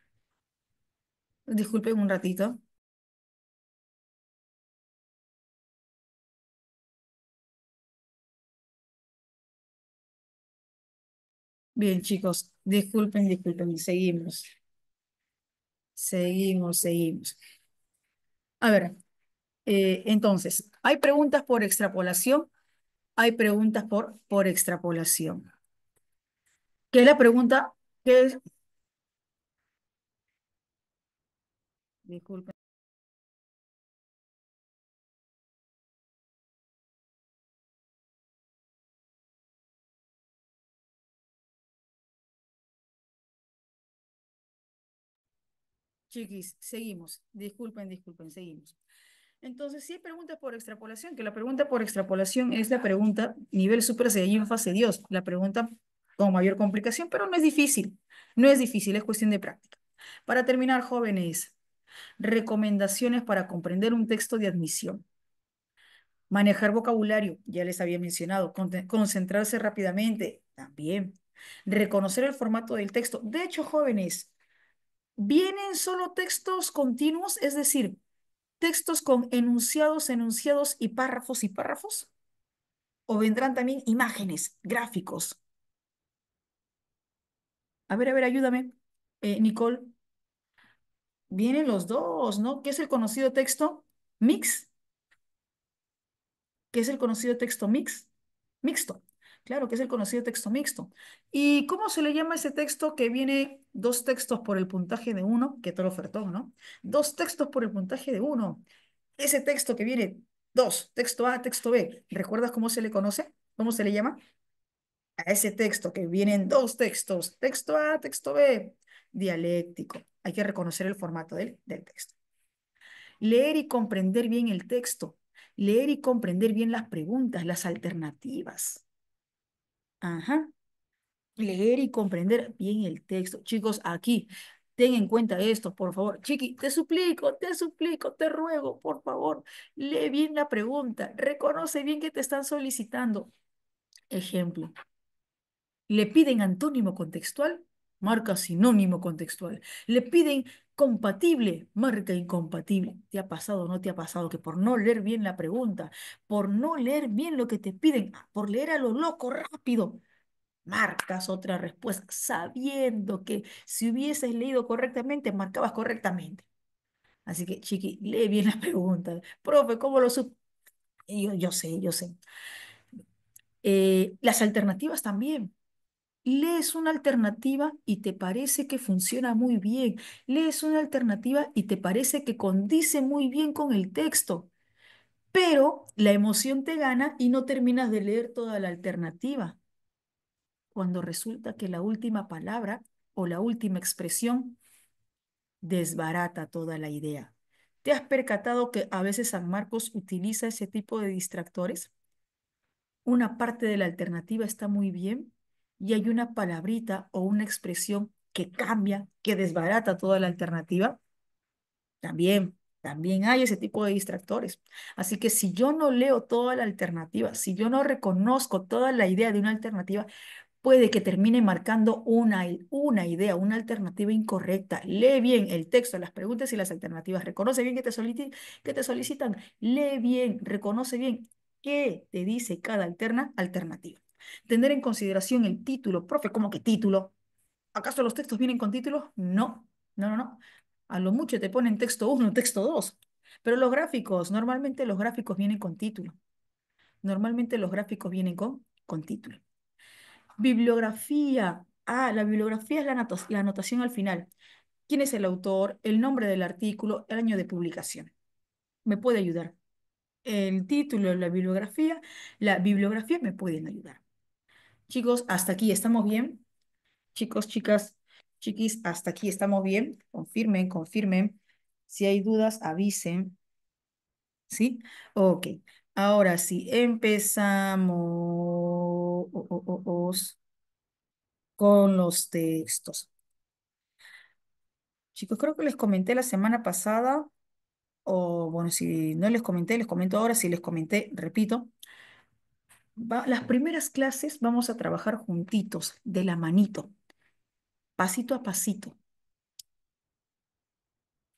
Speaker 1: Disculpen un ratito. Bien, chicos, disculpen, seguimos, seguimos. A ver, entonces, hay preguntas por extrapolación, hay preguntas por extrapolación. ¿Qué es la pregunta? ¿Qué es? Disculpen. Chiquis, seguimos. Disculpen, seguimos. Entonces, sí hay preguntas por extrapolación, que la pregunta por extrapolación es la pregunta nivel Super Saiyajin fase Dios, la pregunta con mayor complicación, pero no es difícil. No es difícil, es cuestión de práctica. Para terminar, jóvenes, recomendaciones para comprender un texto de admisión. Manejar vocabulario, ya les había mencionado. Concentrarse rápidamente, también. Reconocer el formato del texto. De hecho, jóvenes, vienen solo textos continuos, es decir, textos con enunciados y párrafos, o vendrán también imágenes, gráficos. A ver, ayúdame. Nicole, vienen los dos, ¿no? ¿Qué es el conocido texto mix? ¿Qué es el conocido texto mixto. Claro, que es el conocido texto mixto. ¿Y cómo se le llama ese texto que viene dos textos por el puntaje de uno? Que te lo ofertó, ¿no? Dos textos por el puntaje de uno. Ese texto que viene dos, texto A, texto B, ¿recuerdas cómo se le conoce? ¿Cómo se le llama? A ese texto que vienen dos textos, texto A, texto B, dialéctico. Hay que reconocer el formato del texto. Leer y comprender bien el texto. Leer y comprender bien las preguntas, las alternativas. Ajá. Leer y comprender bien el texto. Chicos, aquí, ten en cuenta esto, por favor. Chiqui, te suplico, te ruego, por favor, lee bien la pregunta, reconoce bien que te están solicitando. Ejemplo, le piden antónimo contextual, marca sinónimo contextual. Le piden compatible, marca incompatible. ¿Te ha pasado o no te ha pasado que por no leer bien la pregunta, por no leer bien lo que te piden, por leer a lo loco rápido, marcas otra respuesta, sabiendo que si hubieses leído correctamente, marcabas correctamente? Así que, chiqui, lee bien la pregunta. Profe, ¿cómo lo supo? Yo sé, yo sé. Las alternativas también. Lees una alternativa y te parece que funciona muy bien. Lees una alternativa y te parece que condice muy bien con el texto. pero la emoción te gana y no terminas de leer toda la alternativa, cuando resulta que la última palabra o la última expresión desbarata toda la idea. ¿Te has percatado que a veces San Marcos utiliza ese tipo de distractores? Una parte de la alternativa está muy bien y hay una palabrita o una expresión que cambia, que desbarata toda la alternativa. También hay ese tipo de distractores. Así que si yo no leo toda la alternativa, si yo no reconozco toda la idea de una alternativa, puede que termine marcando una idea, una alternativa incorrecta. Lee bien el texto, las preguntas y las alternativas. Reconoce bien que te solicitan. Lee bien, reconoce bien qué te dice cada alternativa. Tener en consideración el título. Profe, ¿cómo que título? ¿Acaso los textos vienen con títulos? No, no, no, no. A lo mucho te ponen texto uno, texto 2. Pero los gráficos, normalmente los gráficos vienen con título. Normalmente los gráficos vienen con título. Bibliografía. Ah, la bibliografía es la anotación al final. ¿Quién es el autor? El nombre del artículo, el año de publicación. Me puede ayudar. El título, la bibliografía me pueden ayudar. Chicos, hasta aquí estamos bien. Chicos, chicas, chiquis, hasta aquí estamos bien. Confirmen, confirmen. Si hay dudas, avisen. ¿Sí? Ok. Ahora sí, empezamos con los textos. Chicos, creo que les comenté la semana pasada, o bueno, si no les comenté, les comento ahora, si les comenté, repito, las primeras clases vamos a trabajar juntitos, de la manito, pasito a pasito.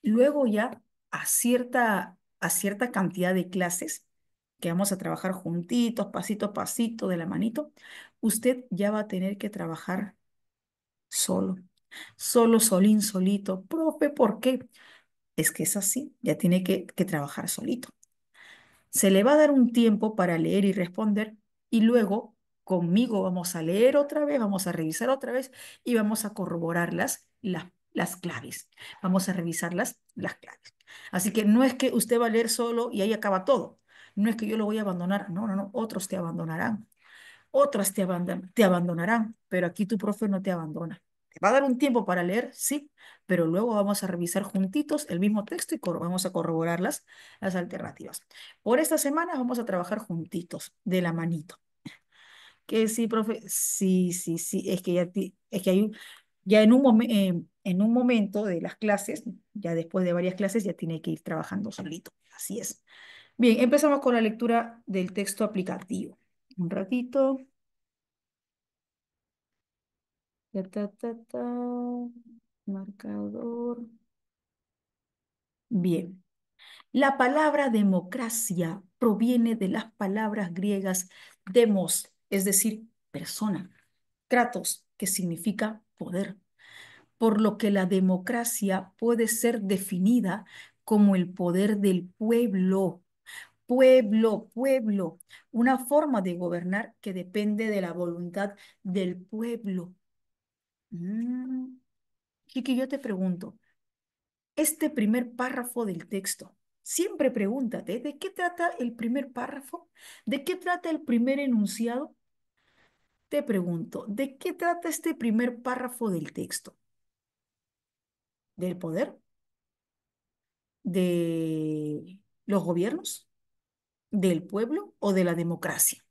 Speaker 1: Luego ya a cierta cantidad de clases que vamos a trabajar juntitos, pasito a pasito, de la manito, usted ya va a tener que trabajar solo, solo, solín, solito. Profe, ¿por qué? Es que es así, ya tiene que trabajar solito. Se le va a dar un tiempo para leer y responder y luego conmigo vamos a leer otra vez, vamos a revisar otra vez y vamos a corroborar las claves. Vamos a revisar las claves. Así que no es que usted va a leer solo y ahí acaba todo. No es que yo lo voy a abandonar. No, no, no. Otros te abandonarán. Otras te abandonarán, pero aquí tu profe no te abandona. Te va a dar un tiempo para leer, sí, pero luego vamos a revisar juntitos el mismo texto y vamos a corroborar las alternativas. Por esta semana vamos a trabajar juntitos, de la manito. Que sí, profe, sí, sí, sí, es que es que ya en un momento de las clases, ya después de varias clases, ya tiene que ir trabajando solito. Así es. Bien, empezamos con la lectura del texto aplicativo. Un ratito. Ta, ta, ta, ta. Marcador. Bien. La palabra democracia proviene de las palabras griegas demos, es decir, persona, kratos, que significa poder, por lo que la democracia puede ser definida como el poder del pueblo. Pueblo, pueblo, una forma de gobernar que depende de la voluntad del pueblo. Mm. Chiqui, yo te pregunto, este primer párrafo del texto. Siempre pregúntate, ¿de qué trata el primer párrafo? ¿De qué trata el primer enunciado? Te pregunto, ¿de qué trata este primer párrafo del texto? ¿Del poder? ¿De los gobiernos? ¿Del pueblo o de la democracia?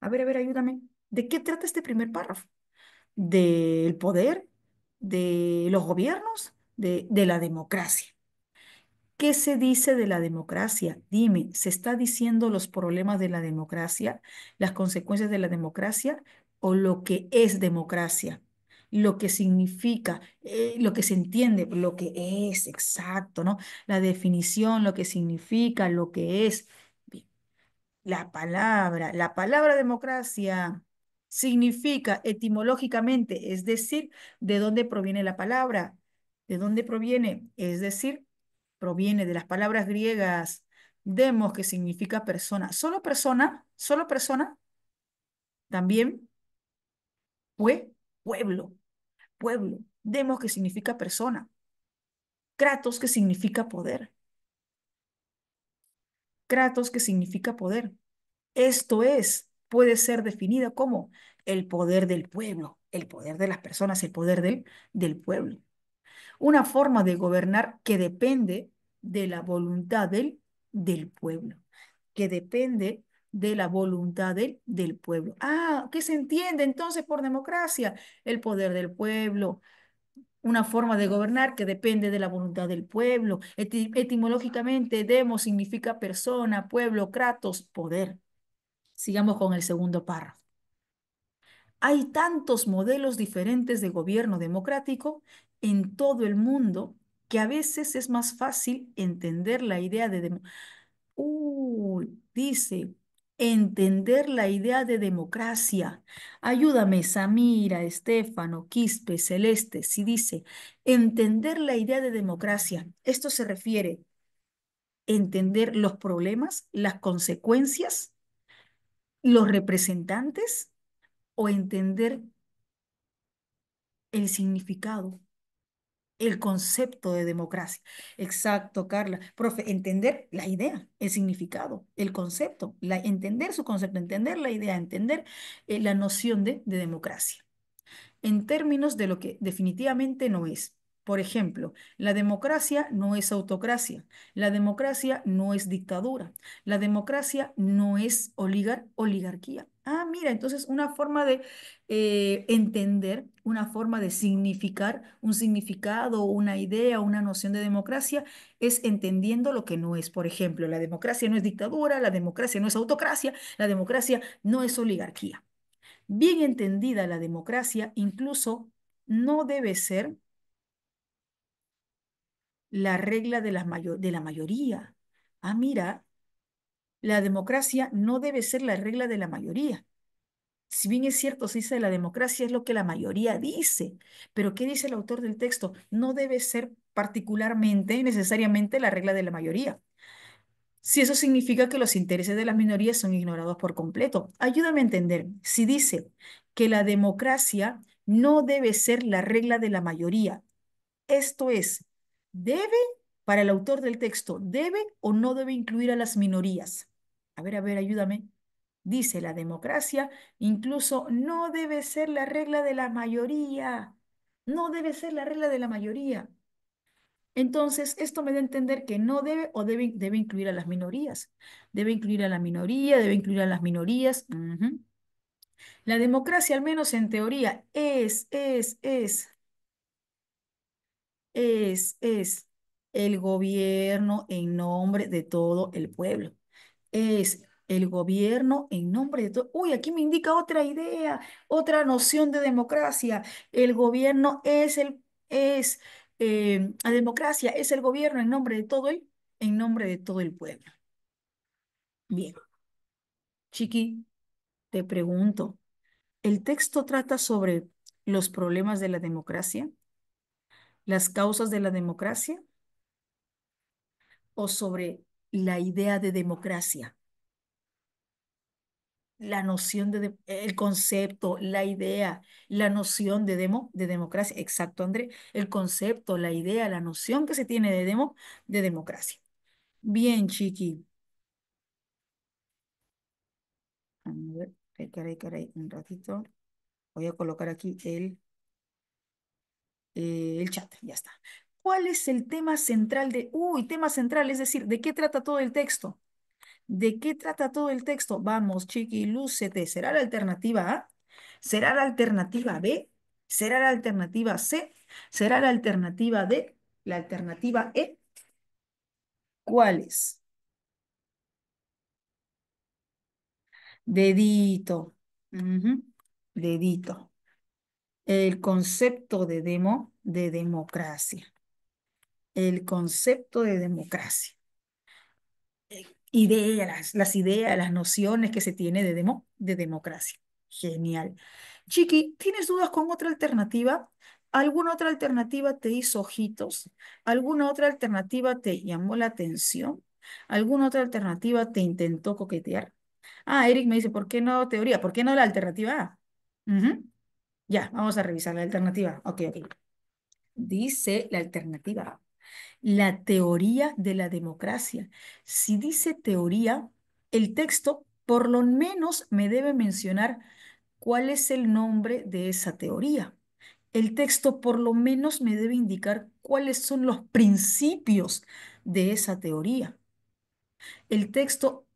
Speaker 1: A ver, ayúdame. ¿De qué trata este primer párrafo? ¿Del poder? ¿De los gobiernos? ¿De la democracia? ¿Qué se dice de la democracia? Dime, ¿se está diciendo los problemas de la democracia, las consecuencias de la democracia o lo que es democracia? Lo que significa, lo que se entiende, lo que es, exacto, ¿no? La definición, lo que significa, lo que es. Bien, la palabra democracia significa etimológicamente, es decir, ¿de dónde proviene la palabra? ¿De dónde proviene? Es decir, proviene de las palabras griegas demos, que significa persona. Solo persona, también pueblo, pueblo. Demos, que significa persona. Kratos, que significa poder. Kratos, que significa poder. Esto es, puede ser definida como el poder del pueblo, el poder de las personas, el poder del pueblo. Una forma de gobernar que depende de la voluntad del pueblo, que depende de la voluntad del pueblo. Ah, ¿qué se entiende entonces por democracia? El poder del pueblo, una forma de gobernar que depende de la voluntad del pueblo. Etimológicamente, demo significa persona, pueblo, kratos, poder. Sigamos con el segundo párrafo. Hay tantos modelos diferentes de gobierno democrático en todo el mundo que a veces es más fácil entender la idea de dice, entender la idea de democracia. Ayúdame, Samira, Estefano, Quispe, Celeste, si dice, entender la idea de democracia. Esto se refiere a entender los problemas, las consecuencias, los representantes o entender el significado, el concepto de democracia. Exacto, Carla. Profe, entender la idea, el significado, el concepto, entender su concepto, entender la idea, entender la noción de democracia en términos de lo que definitivamente no es. Por ejemplo, la democracia no es autocracia, la democracia no es dictadura, la democracia no es oligarquía. Ah, mira, entonces una forma de entender, una forma de significar un significado, una idea, una noción de democracia es entendiendo lo que no es. Por ejemplo, la democracia no es dictadura, la democracia no es autocracia, la democracia no es oligarquía. Bien entendida la democracia, incluso no debe ser la regla de la mayoría. Ah, mira, la democracia no debe ser la regla de la mayoría. Si bien es cierto, se dice la democracia es lo que la mayoría dice, pero ¿qué dice el autor del texto? No debe ser particularmente, necesariamente la regla de la mayoría. Si eso significa que los intereses de las minorías son ignorados por completo. Ayúdame a entender. Si dice que la democracia no debe ser la regla de la mayoría, esto es, ¿debe, para el autor del texto, debe o no debe incluir a las minorías? A ver, ayúdame. Dice la democracia, incluso no debe ser la regla de la mayoría. No debe ser la regla de la mayoría. Entonces, esto me da a entender que no debe o debe incluir a las minorías. Debe incluir a la minoría, debe incluir a las minorías. Ujú. La democracia, al menos en teoría, es el gobierno en nombre de todo el pueblo. Es el gobierno en nombre de todo. Uy, aquí me indica otra idea, otra noción de democracia. El gobierno la democracia es el gobierno en nombre de todo el pueblo. Bien, Chiqui, te pregunto, ¿el texto trata sobre los problemas de la democracia, las causas de la democracia o sobre la idea de democracia? La noción el concepto, la idea, la noción de democracia. Exacto, André. El concepto, la idea, la noción que se tiene de democracia. Bien, Chiqui. A ver, caray, caray, un ratito. Voy a colocar aquí el chat, ya está. ¿Cuál es el tema central tema central, es decir, ¿de qué trata todo el texto? ¿De qué trata todo el texto? Vamos, chiqui, lúcete. ¿Será la alternativa A? ¿Será la alternativa B? ¿Será la alternativa C? ¿Será la alternativa D? ¿La alternativa E? ¿Cuál es? Dedito. Ujú. Dedito. El concepto de democracia. El concepto de democracia. Ideas, las ideas, las nociones que se tiene de democracia. Genial. Chiqui, ¿tienes dudas con otra alternativa? ¿Alguna otra alternativa te hizo ojitos? ¿Alguna otra alternativa te llamó la atención? ¿Alguna otra alternativa te intentó coquetear? Ah, Eric me dice, ¿por qué no teoría? ¿Por qué no la alternativa A? Ujú. Ya, vamos a revisar la alternativa. Ok, ok. Dice la alternativa A. La teoría de la democracia. Si dice teoría, el texto por lo menos me debe mencionar cuál es el nombre de esa teoría. El texto por lo menos me debe indicar cuáles son los principios de esa teoría. El texto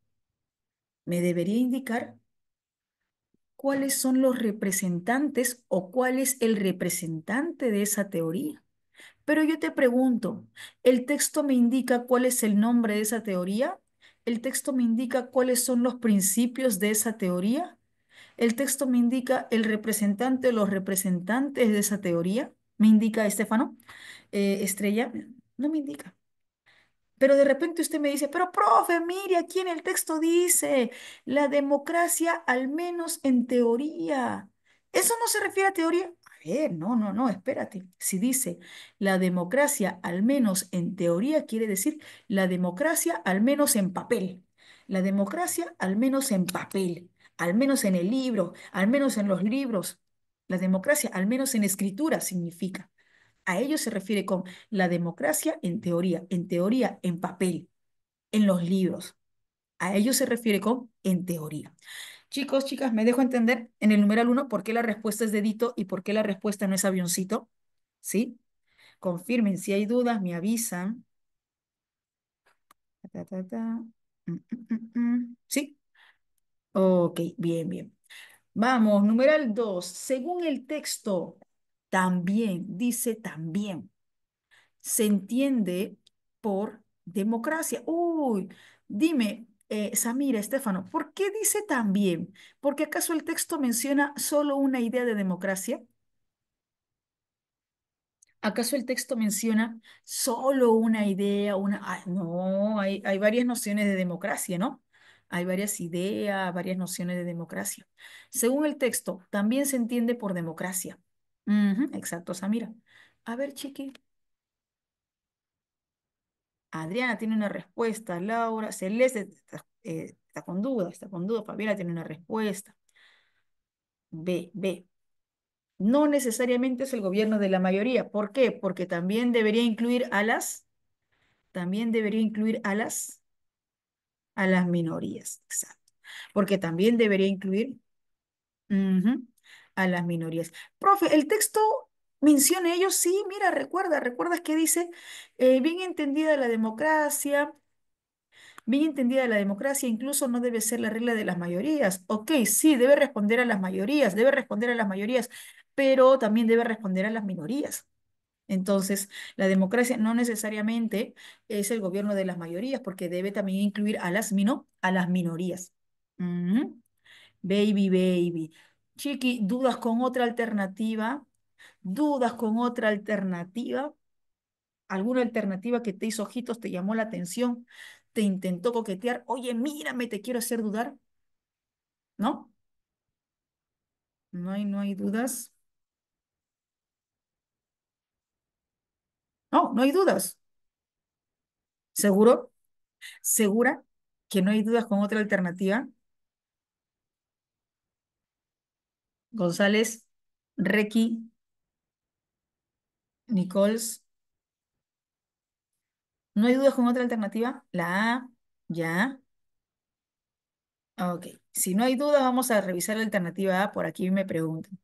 Speaker 1: me debería indicar cuáles son los representantes o cuál es el representante de esa teoría. Pero yo te pregunto, ¿el texto me indica cuál es el nombre de esa teoría? ¿El texto me indica cuáles son los principios de esa teoría? ¿El texto me indica el representante o los representantes de esa teoría? ¿Me indica, Estefano? Estrella, no me indica. Pero de repente usted me dice, pero profe, mire, aquí en el texto dice, la democracia al menos en teoría. ¿Eso no se refiere a teoría? A ver, no, espérate. Si dice la democracia al menos en teoría, quiere decir la democracia al menos en papel. La democracia al menos en papel, al menos en el libro, al menos en los libros. La democracia al menos en escritura significa. A ello se refiere con la democracia en teoría, en papel, en los libros. A ello se refiere con en teoría. Chicos, chicas, me dejo entender en el numeral uno por qué la respuesta es dedito y por qué la respuesta no es avioncito. ¿Sí? Confirmen si hay dudas, me avisan. Ta, ta, ta. ¿Sí? Ok, bien, bien. Vamos, numeral 2. Según el texto, también, dice también. Se entiende por democracia. Uy, dime, Samira, Estefano, ¿por qué dice también? ¿Porque acaso el texto menciona solo una idea de democracia? ¿Acaso el texto menciona solo una idea, una... no, hay varias nociones de democracia, ¿no? Hay varias ideas, varias nociones de democracia. Según el texto, también se entiende por democracia. Ujú, exacto, Samira. A ver, chiqui. Adriana tiene una respuesta, Laura, Celeste está con duda, Fabiola tiene una respuesta. B. No necesariamente es el gobierno de la mayoría. ¿Por qué? Porque también debería incluir a las minorías. Exacto. Porque también debería incluir ujú, a las minorías. Profe, el texto menciona ellos, sí, mira, recuerdas que dice, bien entendida la democracia. Bien entendida la democracia, incluso no debe ser la regla de las mayorías. Ok, sí, debe responder a las mayorías, pero también debe responder a las minorías. Entonces, la democracia no necesariamente es el gobierno de las mayorías, porque debe también incluir a las minorías. Ujú. Baby. Chiqui, ¿dudas con otra alternativa? ¿Dudas con otra alternativa? ¿Alguna alternativa que te hizo ojitos, te llamó la atención, te intentó coquetear? Oye, mírame, te quiero hacer dudar. ¿No? No hay dudas. No hay dudas. ¿Seguro? ¿Segura que no hay dudas con otra alternativa? González, Requi, Nichols. ¿No hay dudas con otra alternativa? La A, ya. Ok. Si no hay dudas, vamos a revisar la alternativa A. Por aquí me preguntan.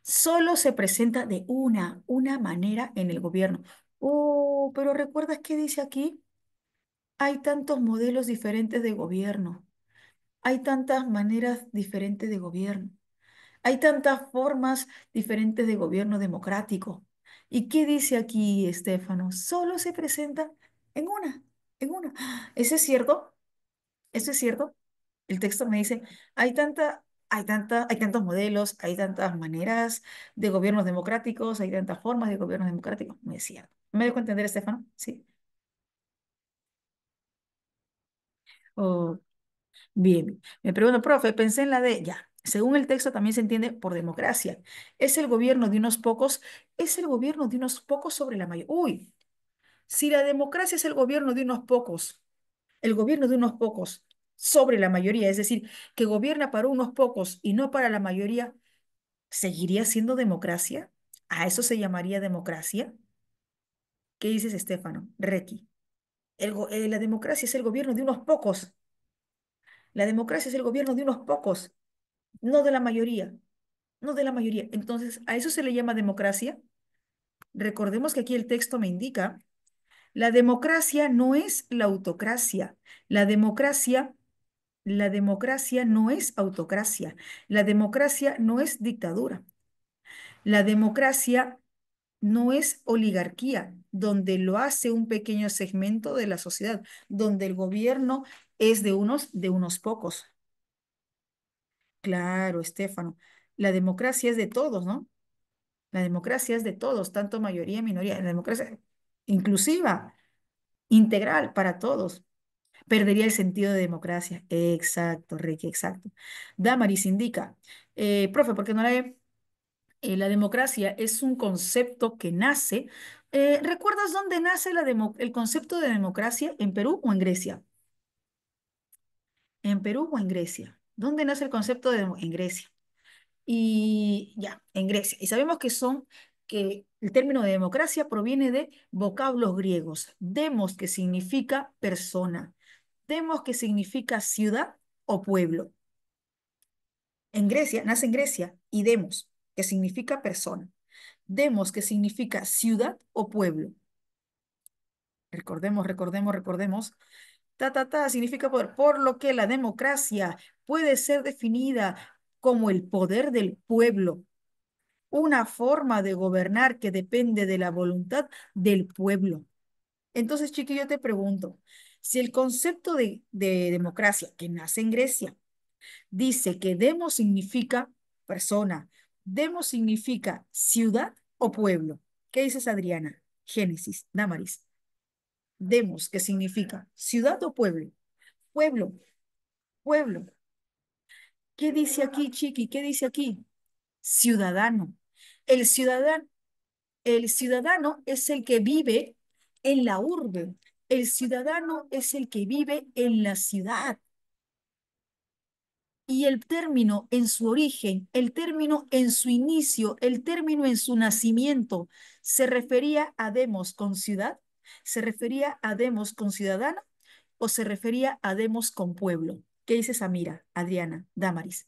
Speaker 1: Solo se presenta de una manera en el gobierno. Oh, pero ¿recuerdas qué dice aquí? Hay tantos modelos diferentes de gobierno. Hay tantas maneras diferentes de gobierno. Hay tantas formas diferentes de gobierno democrático. ¿Y qué dice aquí, Estefano? Solo se presenta en una. ¿Eso es cierto? ¿Eso es cierto? El texto me dice, hay tantos modelos, hay tantas maneras de gobiernos democráticos, hay tantas formas de gobiernos democráticos. No es cierto. ¿Me dejo entender, Estefano? Sí. Oh, bien. Me pregunto, profe, pensé en la de, ya. Según el texto también se entiende por democracia. Es el gobierno de unos pocos, es el gobierno de unos pocos sobre la mayoría. Uy, si la democracia es el gobierno de unos pocos, el gobierno de unos pocos sobre la mayoría, es decir, que gobierna para unos pocos y no para la mayoría, ¿seguiría siendo democracia? ¿A eso se llamaría democracia? ¿Qué dices, Estefano? Requi. La democracia es el gobierno de unos pocos. La democracia es el gobierno de unos pocos, no de la mayoría, no de la mayoría. Entonces, ¿a eso se le llama democracia? Recordemos que aquí el texto me indica, la democracia no es la autocracia. La democracia, la democracia no es autocracia. La democracia no es dictadura. La democracia no es oligarquía, donde lo hace un pequeño segmento de la sociedad, donde el gobierno es de unos pocos. Claro, Estefano. La democracia es de todos, ¿no? La democracia es de todos, tanto mayoría y minoría. La democracia inclusiva, integral para todos. Perdería el sentido de democracia. Exacto, Ricky, exacto. Damaris indica, profe, ¿por qué no la democracia es un concepto que nace? ¿Recuerdas dónde nace el concepto de democracia? ¿En Perú o en Grecia? ¿En Perú o en Grecia? ¿Dónde nace el concepto en Grecia? Y ya, en Grecia. Y sabemos que el término de democracia proviene de vocablos griegos. Demos, que significa persona. Demos, que significa ciudad o pueblo. En Grecia, nace en Grecia, y demos, que significa persona. Demos, que significa ciudad o pueblo. Recordemos. Significa poder, por lo que la democracia puede ser definida como el poder del pueblo, una forma de gobernar que depende de la voluntad del pueblo. Entonces, Chiqui, yo te pregunto, si el concepto de democracia que nace en Grecia dice que demos significa persona, demos significa ciudad o pueblo, ¿qué dices, Adriana? Génesis, Damaris. Demos, ¿qué significa? ¿Ciudad o pueblo? Pueblo, pueblo. ¿Qué dice aquí, Chiqui? ¿Qué dice aquí? Ciudadano. El ciudadano, el ciudadano es el que vive en la urbe. El ciudadano es el que vive en la ciudad. Y el término en su origen, el término en su inicio, el término en su nacimiento, ¿se refería a demos con ciudad? ¿Se refería a demos con ciudadano? ¿O se refería a demos con pueblo? ¿Qué dice Samira, Adriana, Damaris?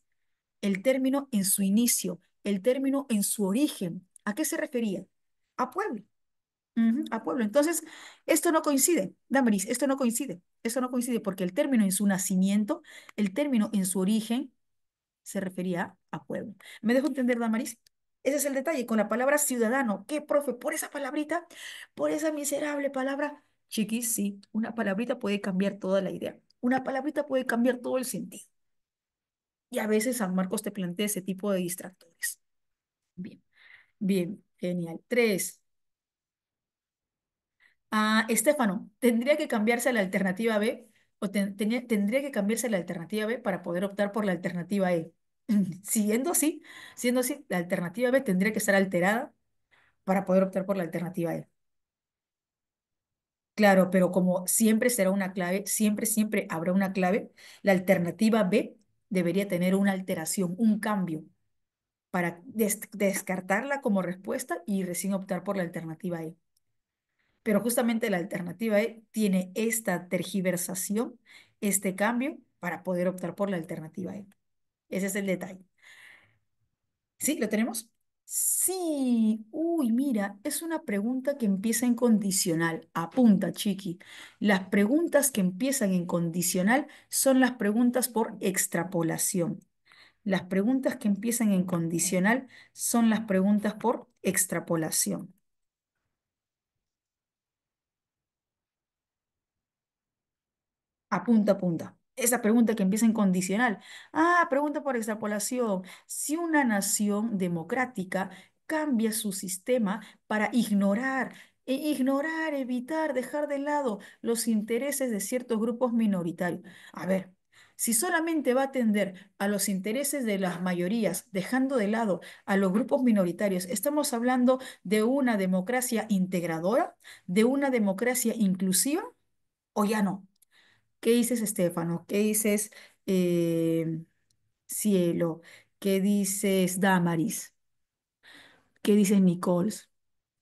Speaker 1: El término en su inicio, el término en su origen, ¿a qué se refería? A pueblo. Ujú, a pueblo. Entonces, esto no coincide, Damaris, esto no coincide porque el término en su nacimiento, el término en su origen, se refería a pueblo. ¿Me dejo entender, Damaris? Ese es el detalle con la palabra ciudadano. ¿Qué, profe? Por esa palabrita, por esa miserable palabra. Chiquis, sí, una palabrita puede cambiar toda la idea. Una palabrita puede cambiar todo el sentido. Y a veces San Marcos te plantea ese tipo de distractores. Bien, bien, genial. Tres. Ah, Estefano, ¿tendría que cambiarse a la alternativa B o tendría que cambiarse a la alternativa B para poder optar por la alternativa E? Siendo así, la alternativa B tendría que estar alterada para poder optar por la alternativa E. Claro, pero como siempre será una clave, siempre habrá una clave, la alternativa B debería tener una alteración, un cambio, para descartarla como respuesta y recién optar por la alternativa E. Pero justamente la alternativa E tiene esta tergiversación, este cambio, para poder optar por la alternativa E. Ese es el detalle. ¿Sí? ¿Lo tenemos? Sí. Uy, mira, es una pregunta que empieza en condicional. Apunta, chiqui. Las preguntas que empiezan en condicional son las preguntas por extrapolación. Las preguntas que empiezan en condicional son las preguntas por extrapolación. Apunta, apunta. Esa pregunta que empieza en condicional. Ah, pregunta por extrapolación. Si una nación democrática cambia su sistema para ignorar, evitar, dejar de lado los intereses de ciertos grupos minoritarios. A ver, si solamente va a atender a los intereses de las mayorías, dejando de lado a los grupos minoritarios, ¿estamos hablando de una democracia integradora, de una democracia inclusiva o ya no? ¿Qué dices, Estefano? ¿Qué dices, eh, Cielo? ¿Qué dices, Damaris? ¿Qué dices, Nicoles?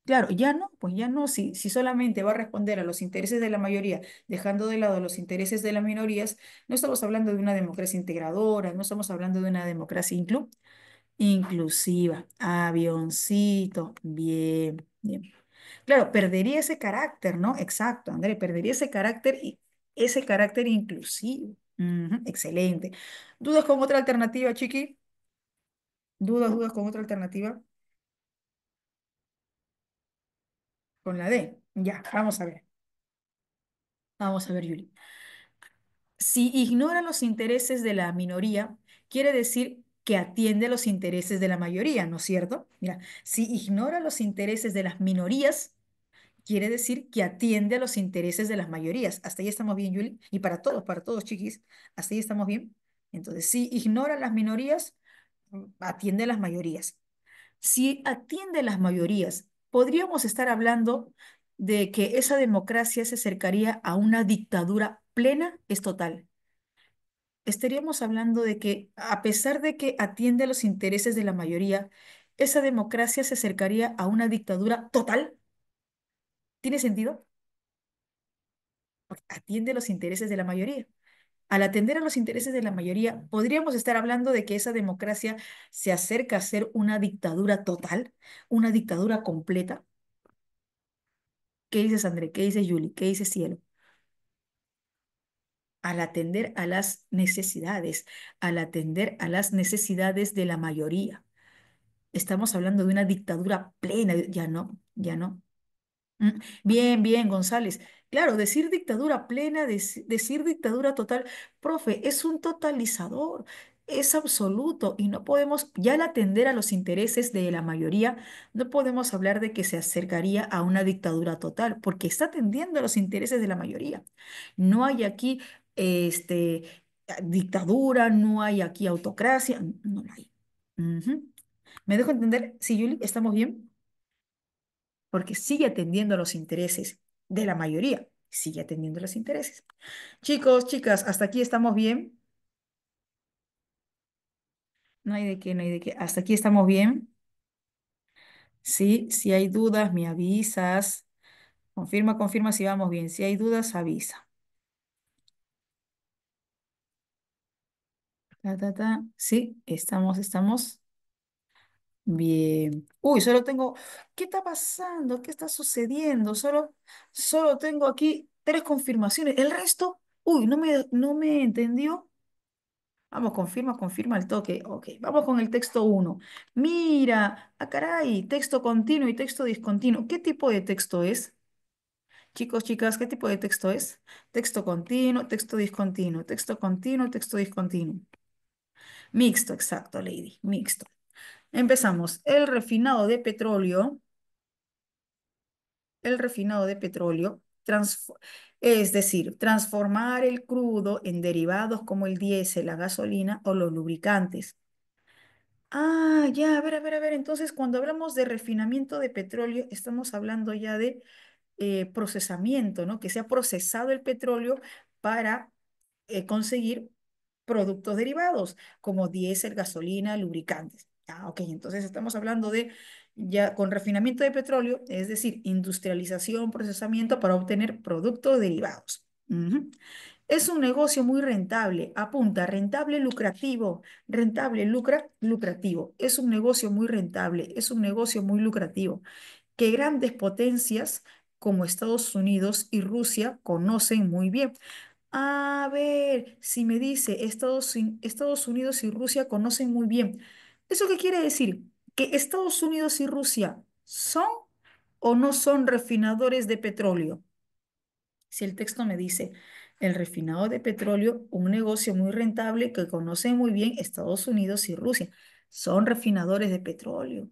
Speaker 1: Claro, ya no, pues ya no, si solamente va a responder a los intereses de la mayoría, dejando de lado los intereses de las minorías, no estamos hablando de una democracia integradora, no estamos hablando de una democracia inclusiva. Avioncito, bien, bien. Claro, perdería ese carácter, ¿no? Exacto, André, perdería ese carácter inclusivo. Ujú, excelente. ¿Dudas con otra alternativa, Chiqui? ¿Dudas con otra alternativa? Con la D. Ya, vamos a ver. Vamos a ver, Yuli. Si ignora los intereses de la minoría, quiere decir que atiende los intereses de la mayoría, ¿no es cierto? Mira, si ignora los intereses de las minorías, quiere decir que atiende a los intereses de las mayorías. Hasta ahí estamos bien, Yuli. Y para todos, chiquis, hasta ahí estamos bien. Entonces, si ignora las minorías, atiende a las mayorías. Si atiende a las mayorías, podríamos estar hablando de que esa democracia se acercaría a una dictadura plena, es total. Estaríamos hablando de que, a pesar de que atiende a los intereses de la mayoría, esa democracia se acercaría a una dictadura total. ¿Tiene sentido? Porque atiende a los intereses de la mayoría. Al atender a los intereses de la mayoría, podríamos estar hablando de que esa democracia se acerca a ser una dictadura total, una dictadura completa. ¿Qué dices, André? ¿Qué dice Julie? ¿Qué dice Cielo? Al atender a las necesidades, al atender a las necesidades de la mayoría. Estamos hablando de una dictadura plena, ya no, ya no. Mm, bien, bien, González. Claro, decir dictadura plena, decir dictadura total, profe, es un totalizador, es absoluto y no podemos, ya al atender a los intereses de la mayoría, no podemos hablar de que se acercaría a una dictadura total, porque está atendiendo a los intereses de la mayoría. No hay aquí dictadura, no hay aquí autocracia, no la hay. Ujú. ¿Me dejo entender? Sí, Yuli, ¿estamos bien? Porque sigue atendiendo a los intereses de la mayoría, sigue atendiendo los intereses. Chicos, chicas, hasta aquí estamos bien. No hay de qué, no hay de qué. Hasta aquí estamos bien. Sí, si hay dudas, me avisas. Confirma, confirma si vamos bien. Si hay dudas, avisa. Ta, ta, ta. Sí, estamos bien. Uy, solo tengo. ¿Qué está pasando? ¿Qué está sucediendo? Solo tengo aquí tres confirmaciones. El resto, uy, no me entendió. Vamos, confirma, confirma el toque. Ok, vamos con el texto uno. Mira, caray, texto continuo y texto discontinuo. ¿Qué tipo de texto es? Chicos, chicas, ¿qué tipo de texto es? Texto continuo, texto discontinuo, texto continuo, texto discontinuo. Mixto, exacto, Lady, mixto. Empezamos. El refinado de petróleo, es decir, transformar el crudo en derivados como el diésel, la gasolina o los lubricantes. Ah, ya, a ver, a ver, a ver. Entonces, cuando hablamos de refinamiento de petróleo, estamos hablando ya de procesamiento, ¿no? Que se ha procesado el petróleo para conseguir productos derivados, como diésel, gasolina, lubricantes. Ah, ok, entonces estamos hablando de ya con refinamiento de petróleo, es decir, industrialización, procesamiento para obtener productos derivados. Ujú. Es un negocio muy rentable, apunta, rentable, lucrativo. Es un negocio muy rentable, es un negocio muy lucrativo que grandes potencias como Estados Unidos y Rusia conocen muy bien. A ver, si me dice Estados Unidos y Rusia conocen muy bien, ¿eso qué quiere decir? ¿Que Estados Unidos y Rusia son o no son refinadores de petróleo? Si el texto me dice el refinado de petróleo, un negocio muy rentable que conocen muy bien Estados Unidos y Rusia, son refinadores de petróleo.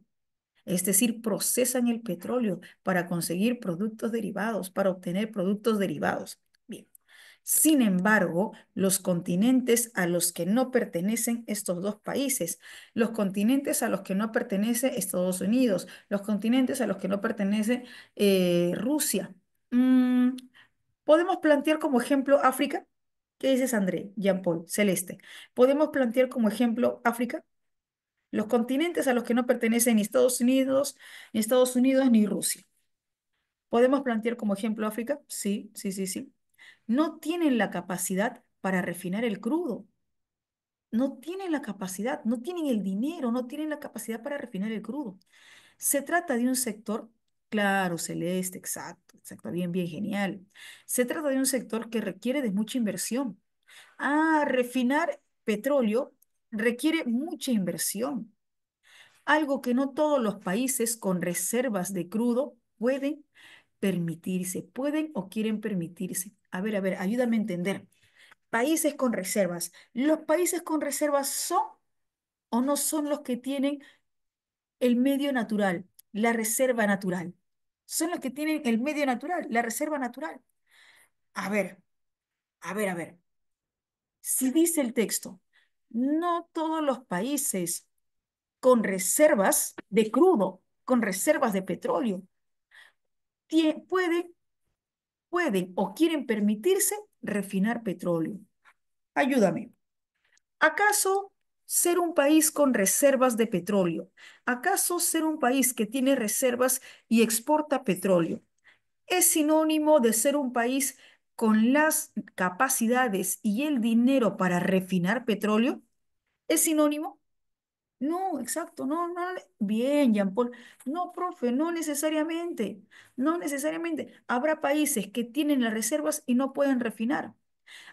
Speaker 1: Es decir, procesan el petróleo para conseguir productos derivados, para obtener productos derivados. Bien. Sin embargo, los continentes a los que no pertenecen estos dos países, los continentes a los que no pertenece Estados Unidos, los continentes a los que no pertenece Rusia. Mm, ¿Podemos plantear como ejemplo África? ¿Qué dices, André? Jean-Paul, Celeste. ¿Podemos plantear como ejemplo África? Los continentes a los que no pertenecen ni Estados Unidos ni Rusia. ¿Podemos plantear como ejemplo África? Sí, sí, sí, sí. No tienen la capacidad para refinar el crudo. No tienen la capacidad, no tienen el dinero, no tienen la capacidad para refinar el crudo. Se trata de un sector, claro, celeste, exacto, exacto, bien, bien, genial. Se trata de un sector que requiere de mucha inversión. Ah, refinar petróleo requiere mucha inversión, algo que no todos los países con reservas de crudo pueden permitirse, pueden o quieren permitirse. A ver, ayúdame a entender. Países con reservas. ¿Los países con reservas son o no son los que tienen el medio natural, la reserva natural? Son los que tienen el medio natural, la reserva natural. A ver, a ver. Si dice el texto, no todos los países con reservas de crudo, con reservas de petróleo, pueden, pueden o quieren permitirse refinar petróleo. Ayúdame. ¿Acaso ser un país con reservas de petróleo? ¿Acaso ser un país que tiene reservas y exporta petróleo es sinónimo de ser un país con las capacidades y el dinero para refinar petróleo? ¿Es sinónimo? No, exacto, no, no. Bien, Jean-Paul. No, profe, no necesariamente. No necesariamente. Habrá países que tienen las reservas y no pueden refinar.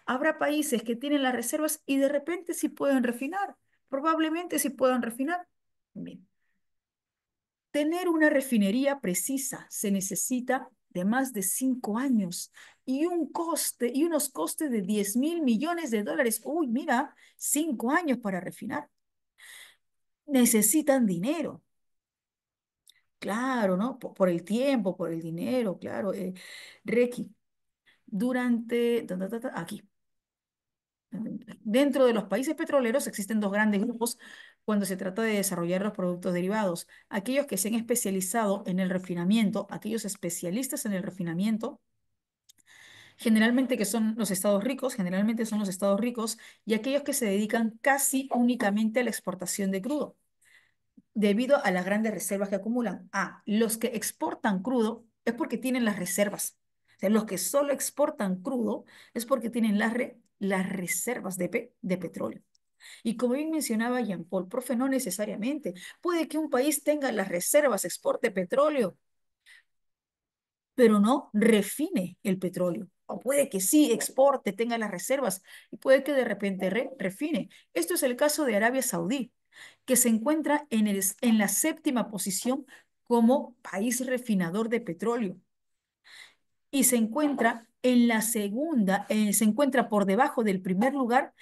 Speaker 1: Habrá países que tienen las reservas y de repente sí pueden refinar. Probablemente sí puedan refinar. Bien. Tener una refinería precisa se necesita de más de 5 años y unos costes de 10.000 millones de dólares. Uy, mira, 5 años para refinar. Necesitan dinero. Claro, ¿no? Por el tiempo, por el dinero, claro. Requi, aquí. Dentro de los países petroleros existen dos grandes grupos cuando se trata de desarrollar los productos derivados. Aquellos que se han especializado en el refinamiento, aquellos especialistas en el refinamiento, generalmente que son los estados ricos, generalmente son los estados ricos, y aquellos que se dedican casi únicamente a la exportación de crudo debido a las grandes reservas que acumulan. Ah, los que exportan crudo es porque tienen las reservas. O sea, los que solo exportan crudo es porque tienen las reservas de petróleo. Y como bien mencionaba Jean-Paul, profe, no necesariamente. Puede que un país tenga las reservas, exporte petróleo, pero no refine el petróleo. O puede que sí exporte, tenga las reservas y puede que de repente refine. Esto es el caso de Arabia Saudí, que se encuentra en la séptima posición como país refinador de petróleo y se encuentra por debajo del primer lugar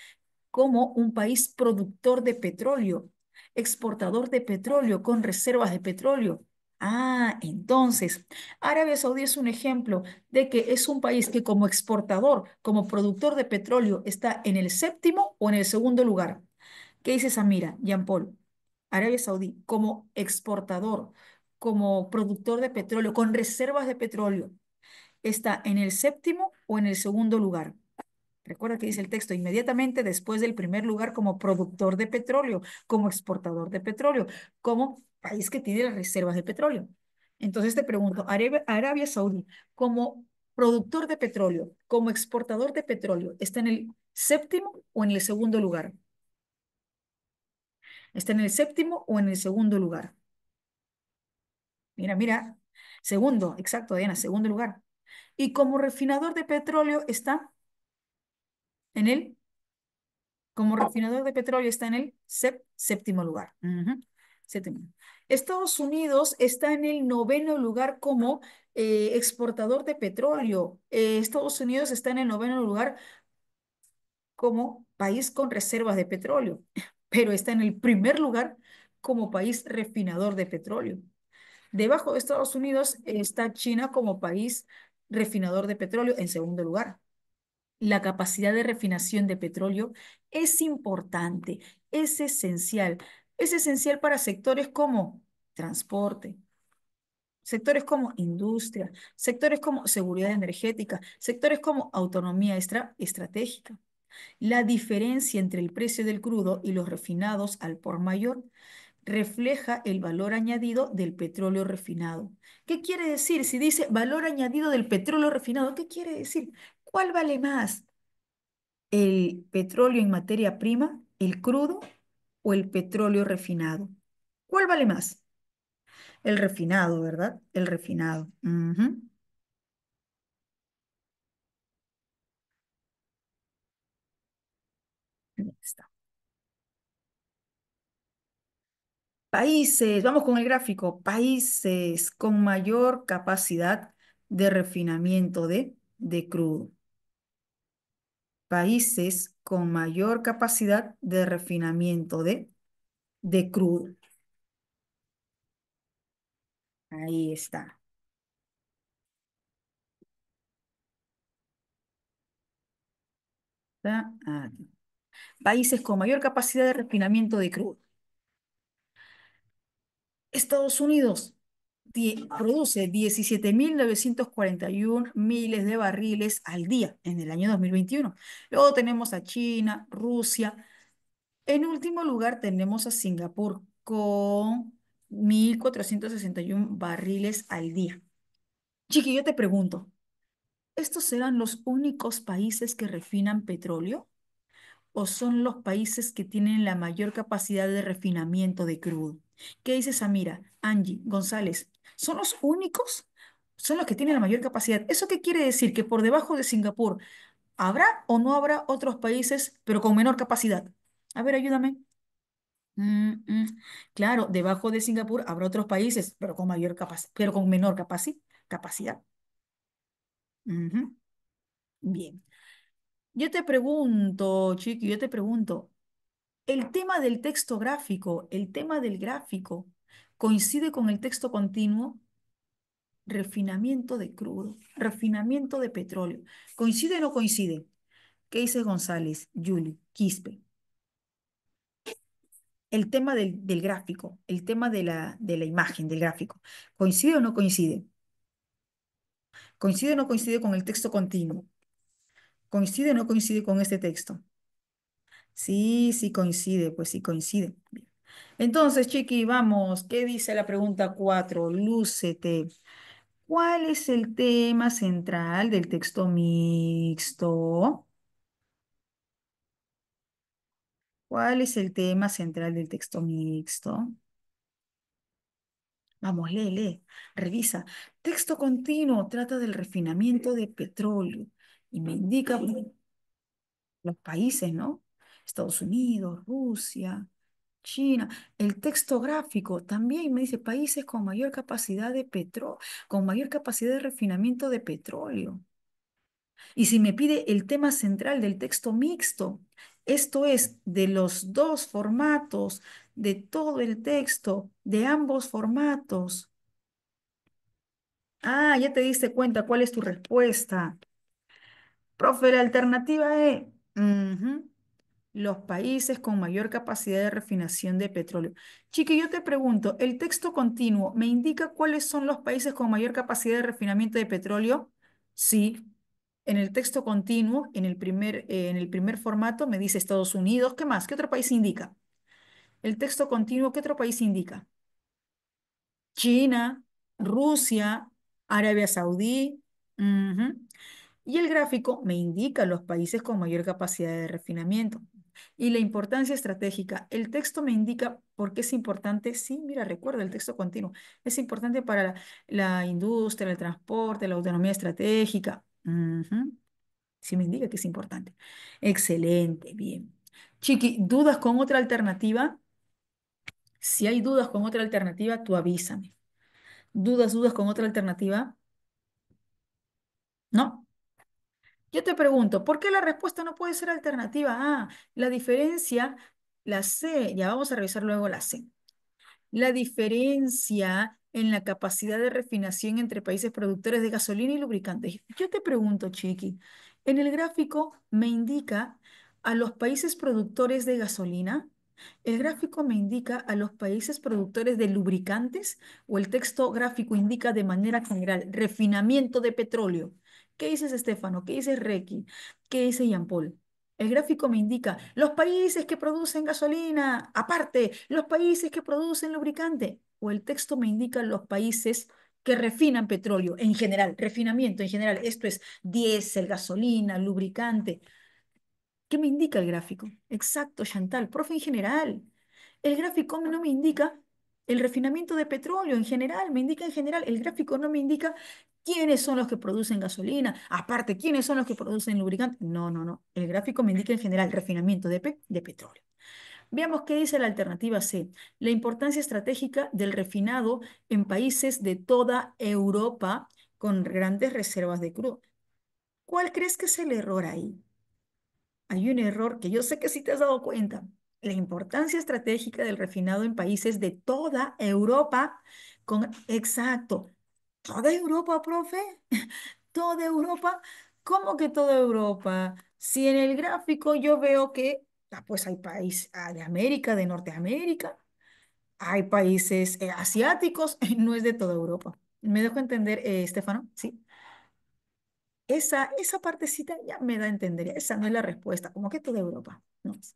Speaker 1: como un país productor de petróleo, exportador de petróleo con reservas de petróleo. Ah, entonces, Arabia Saudí es un ejemplo de que es un país que como exportador, como productor de petróleo, está en el séptimo o en el segundo lugar. ¿Qué dice Samira, Jean Paul? Arabia Saudí como exportador, como productor de petróleo, con reservas de petróleo, ¿está en el séptimo o en el segundo lugar? Recuerda que dice el texto, inmediatamente después del primer lugar como productor de petróleo, como exportador de petróleo, como país que tiene las reservas de petróleo. Entonces te pregunto, Arabia Saudí, como productor de petróleo, como exportador de petróleo, ¿está en el séptimo o en el segundo lugar? ¿Está en el séptimo o en el segundo lugar? Mira, mira, segundo, exacto, Diana, segundo lugar. Y como refinador de petróleo está en el como refinador de petróleo está en el séptimo lugar. Ujú, séptimo. Estados Unidos está en el noveno lugar como exportador de petróleo. Estados Unidos está en el noveno lugar como país con reservas de petróleo, pero está en el primer lugar como país refinador de petróleo. Debajo de Estados Unidos está China como país refinador de petróleo en segundo lugar. La capacidad de refinación de petróleo es importante, es esencial. Es esencial para sectores como transporte, sectores como industria, sectores como seguridad energética, sectores como autonomía estratégica. La diferencia entre el precio del crudo y los refinados al por mayor refleja el valor añadido del petróleo refinado. ¿Qué quiere decir? Si dice valor añadido del petróleo refinado, ¿qué quiere decir? ¿Cuál vale más? ¿El petróleo en materia prima, el crudo o el petróleo refinado? ¿Cuál vale más? El refinado, ¿verdad? El refinado. Ujú. Ahí está. Países, vamos con el gráfico. Países con mayor capacidad de refinamiento de crudo. Países con mayor capacidad de refinamiento de crudo. Ahí está. Está aquí. Países con mayor capacidad de refinamiento de crudo. Estados Unidos produce 17.941 miles de barriles al día en el año 2021. Luego tenemos a China, Rusia. En último lugar tenemos a Singapur con 1.461 barriles al día. Chiqui, yo te pregunto, ¿estos serán los únicos países que refinan petróleo o son los países que tienen la mayor capacidad de refinamiento de crudo? ¿Qué dice Samira, Angie, González? ¿Son los únicos? ¿Son los que tienen la mayor capacidad? ¿Eso qué quiere decir? ¿Que por debajo de Singapur habrá o no habrá otros países, pero con menor capacidad? A ver, ayúdame. Mm, mm. Claro, debajo de Singapur habrá otros países, pero con mayor capacidad, pero con menor capacidad. Ujú. Bien. Yo te pregunto, Chiqui, yo te pregunto, el tema del texto gráfico, el tema del gráfico, coincide con el texto continuo, refinamiento de crudo, refinamiento de petróleo. ¿Coincide o no coincide? ¿Qué dice González, Yuli, Quispe? El tema del gráfico, el tema de la imagen, del gráfico. ¿Coincide o no coincide? ¿Coincide o no coincide con el texto continuo? ¿Coincide o no coincide con este texto? Sí, sí coincide, pues sí coincide. Bien. Entonces, Chiqui, vamos, ¿qué dice la pregunta 4? Lúcete. ¿Cuál es el tema central del texto mixto? ¿Cuál es el tema central del texto mixto? Vamos, lee, lee, revisa. Texto continuo trata del refinamiento de petróleo y me indica los países, ¿no? Estados Unidos, Rusia, China. El texto gráfico también me dice países con mayor capacidad de petróleo, con mayor capacidad de refinamiento de petróleo. Y si me pide el tema central del texto mixto, esto es de los dos formatos, de todo el texto, de ambos formatos. Ah, ya te diste cuenta cuál es tu respuesta. Profe, la alternativa es ujú, los países con mayor capacidad de refinación de petróleo. Chiqui, yo te pregunto, ¿el texto continuo me indica cuáles son los países con mayor capacidad de refinamiento de petróleo? Sí. En el texto continuo, en el primer formato, me dice Estados Unidos. ¿Qué más? ¿Qué otro país indica? El texto continuo, ¿qué otro país indica? China, Rusia, Arabia Saudí. Ujú. Y el gráfico me indica los países con mayor capacidad de refinamiento. Y la importancia estratégica. El texto me indica por qué es importante. Sí, mira, recuerda el texto continuo. Es importante para la industria, el transporte, la autonomía estratégica. Ujú. Sí me indica que es importante. Excelente, bien. Chiqui, ¿dudas con otra alternativa? Si hay dudas con otra alternativa, tú avísame. ¿Dudas con otra alternativa? ¿No? Yo te pregunto, ¿por qué la respuesta no puede ser alternativa? Ah, la diferencia, la C, ya vamos a revisar luego la C. La diferencia en la capacidad de refinación entre países productores de gasolina y lubricantes. Yo te pregunto, Chiqui, en el gráfico me indica a los países productores de gasolina, el gráfico me indica a los países productores de lubricantes o el texto gráfico indica de manera general refinamiento de petróleo. ¿Qué dices, Estefano? ¿Qué dice Reiki? ¿Qué dice Jean Paul? El gráfico me indica los países que producen gasolina, aparte, los países que producen lubricante. O el texto me indica los países que refinan petróleo en general, refinamiento en general. Esto es diésel, gasolina, lubricante. ¿Qué me indica el gráfico? Exacto, Chantal, profe en general. El gráfico no me indica el refinamiento de petróleo en general, me indica en general. El gráfico no me indica quiénes son los que producen gasolina, aparte, quiénes son los que producen lubricante. No, no, no. El gráfico me indica en general refinamiento de petróleo. Veamos qué dice la alternativa C. La importancia estratégica del refinado en países de toda Europa con grandes reservas de crudo. ¿Cuál crees que es el error ahí? Hay un error que yo sé que sí te has dado cuenta. La importancia estratégica del refinado en países de toda Europa con... Exacto. ¿Toda Europa, profe? ¿Toda Europa? ¿Cómo que toda Europa? Si en el gráfico yo veo que pues hay países de América, de Norteamérica, hay países asiáticos, no es de toda Europa. ¿Me dejo entender, Estefano? Sí. Esa partecita ya me da a entender, esa no es la respuesta, como que toda Europa. No es.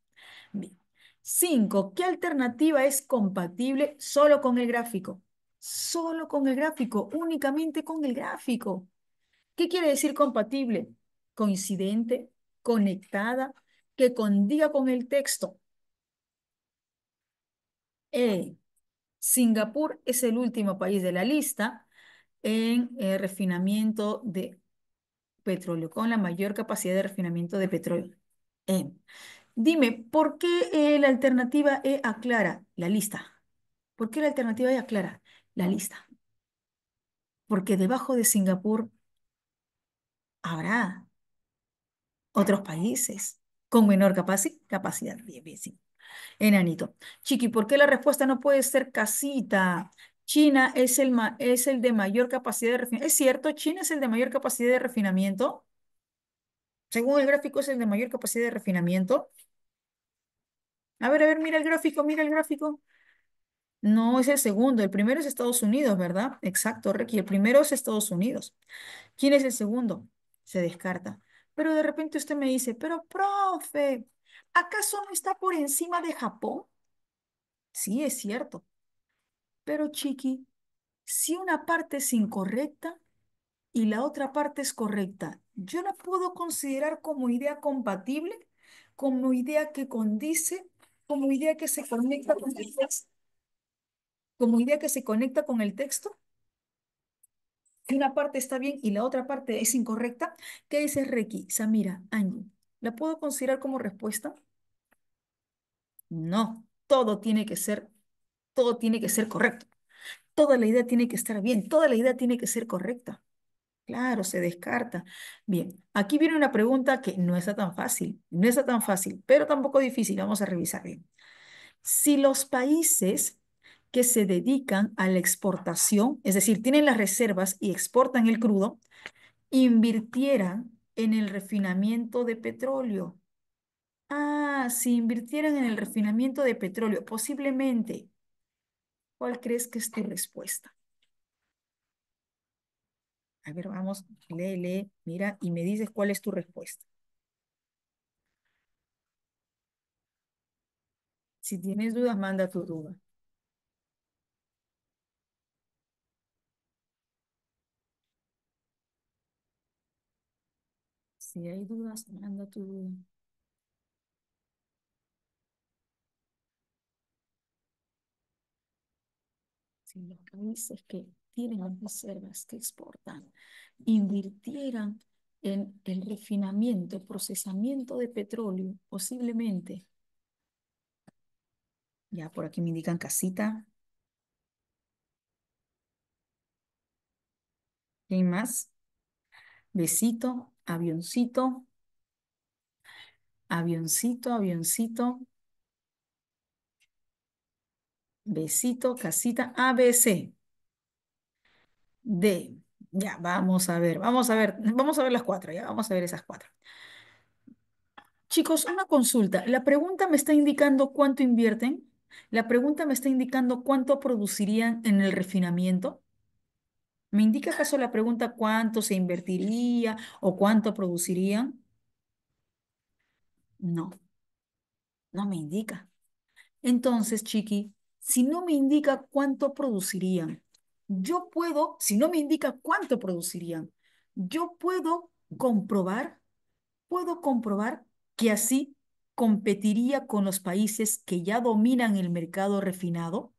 Speaker 1: Bien. 5. ¿Qué alternativa es compatible solo con el gráfico? Solo con el gráfico, únicamente con el gráfico. ¿Qué quiere decir compatible? Coincidente, conectada, que condiga con el texto. E. Singapur es el último país de la lista en refinamiento de petróleo, con la mayor capacidad de refinamiento de petróleo. E. Dime, ¿por qué la alternativa E aclara la lista? ¿Por qué la alternativa E aclara la lista? Porque debajo de Singapur habrá otros países con menor capacidad. Bien, bien, sí. Enanito. Chiqui, ¿por qué la respuesta no puede ser casita? China es el de mayor capacidad de refinamiento. ¿Es cierto? ¿China es el de mayor capacidad de refinamiento? Según el gráfico, es el de mayor capacidad de refinamiento. A ver, mira el gráfico, mira el gráfico. No, es el segundo. El primero es Estados Unidos, ¿verdad? Exacto, Ricky. El primero es Estados Unidos. ¿Quién es el segundo? Se descarta. Pero de repente usted me dice, pero profe, ¿acaso no está por encima de Japón? Sí, es cierto. Pero chiqui, si una parte es incorrecta y la otra parte es correcta, yo la puedo considerar como idea compatible, como idea que condice, como idea que se conecta con el texto, como idea que se conecta con el texto. Si una parte está bien y la otra parte es incorrecta, ¿qué dice Reiki, Samira, Angie? ¿La puedo considerar como respuesta? No, todo tiene que ser correcto. Toda la idea tiene que estar bien, toda la idea tiene que ser correcta. Claro, se descarta. Bien, aquí viene una pregunta que no está tan fácil, no está tan fácil, pero tampoco difícil. Vamos a revisar bien. Si los países que se dedican a la exportación, es decir, tienen las reservas y exportan el crudo, invirtieran en el refinamiento de petróleo. Ah, si invirtieran en el refinamiento de petróleo, posiblemente, ¿cuál crees que es tu respuesta? A ver, vamos, lee, mira, y me dices cuál es tu respuesta. Si tienes dudas, manda tu duda. Si hay dudas, manda tu duda. Si los países que tienen las reservas que exportan invirtieran en el refinamiento, procesamiento de petróleo, posiblemente, ya por aquí me indican casita. ¿Quién más? Besito, avioncito, avioncito, avioncito, besito, casita, ABC, D. Ya, vamos a ver las cuatro, ya, vamos a ver esas cuatro. Chicos, una consulta. La pregunta me está indicando cuánto invierten. La pregunta me está indicando cuánto producirían en el refinamiento. ¿Me indica acaso la pregunta cuánto se invertiría o cuánto producirían? No, no me indica. Entonces, Chiqui, si no me indica cuánto producirían, yo puedo, si no me indica cuánto producirían, yo puedo comprobar que así competiría con los países que ya dominan el mercado refinado.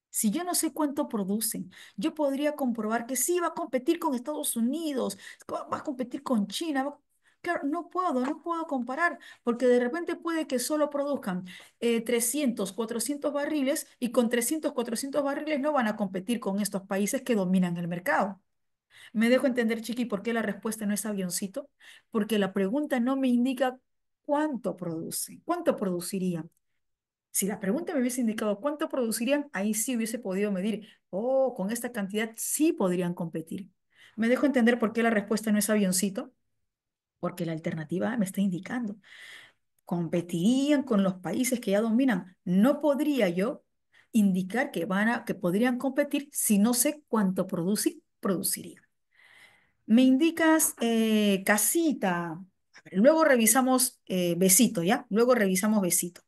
Speaker 1: Si yo no sé cuánto producen, yo podría comprobar que sí va a competir con Estados Unidos, va a competir con China. Claro, no puedo comparar, porque de repente puede que solo produzcan 300, 400 barriles y con 300, 400 barriles no van a competir con estos países que dominan el mercado. Me dejo entender, Chiqui, por qué la respuesta no es avioncito, porque la pregunta no me indica cuánto produce, cuánto produciría. Si la pregunta me hubiese indicado cuánto producirían, ahí sí hubiese podido medir. Oh, con esta cantidad sí podrían competir. Me dejo entender por qué la respuesta no es avioncito, porque la alternativa me está indicando. Competirían con los países que ya dominan. No podría yo indicar que podrían competir si no sé cuánto producirían. Me indicas casita. A ver, luego revisamos besito, ¿ya? Luego revisamos besito.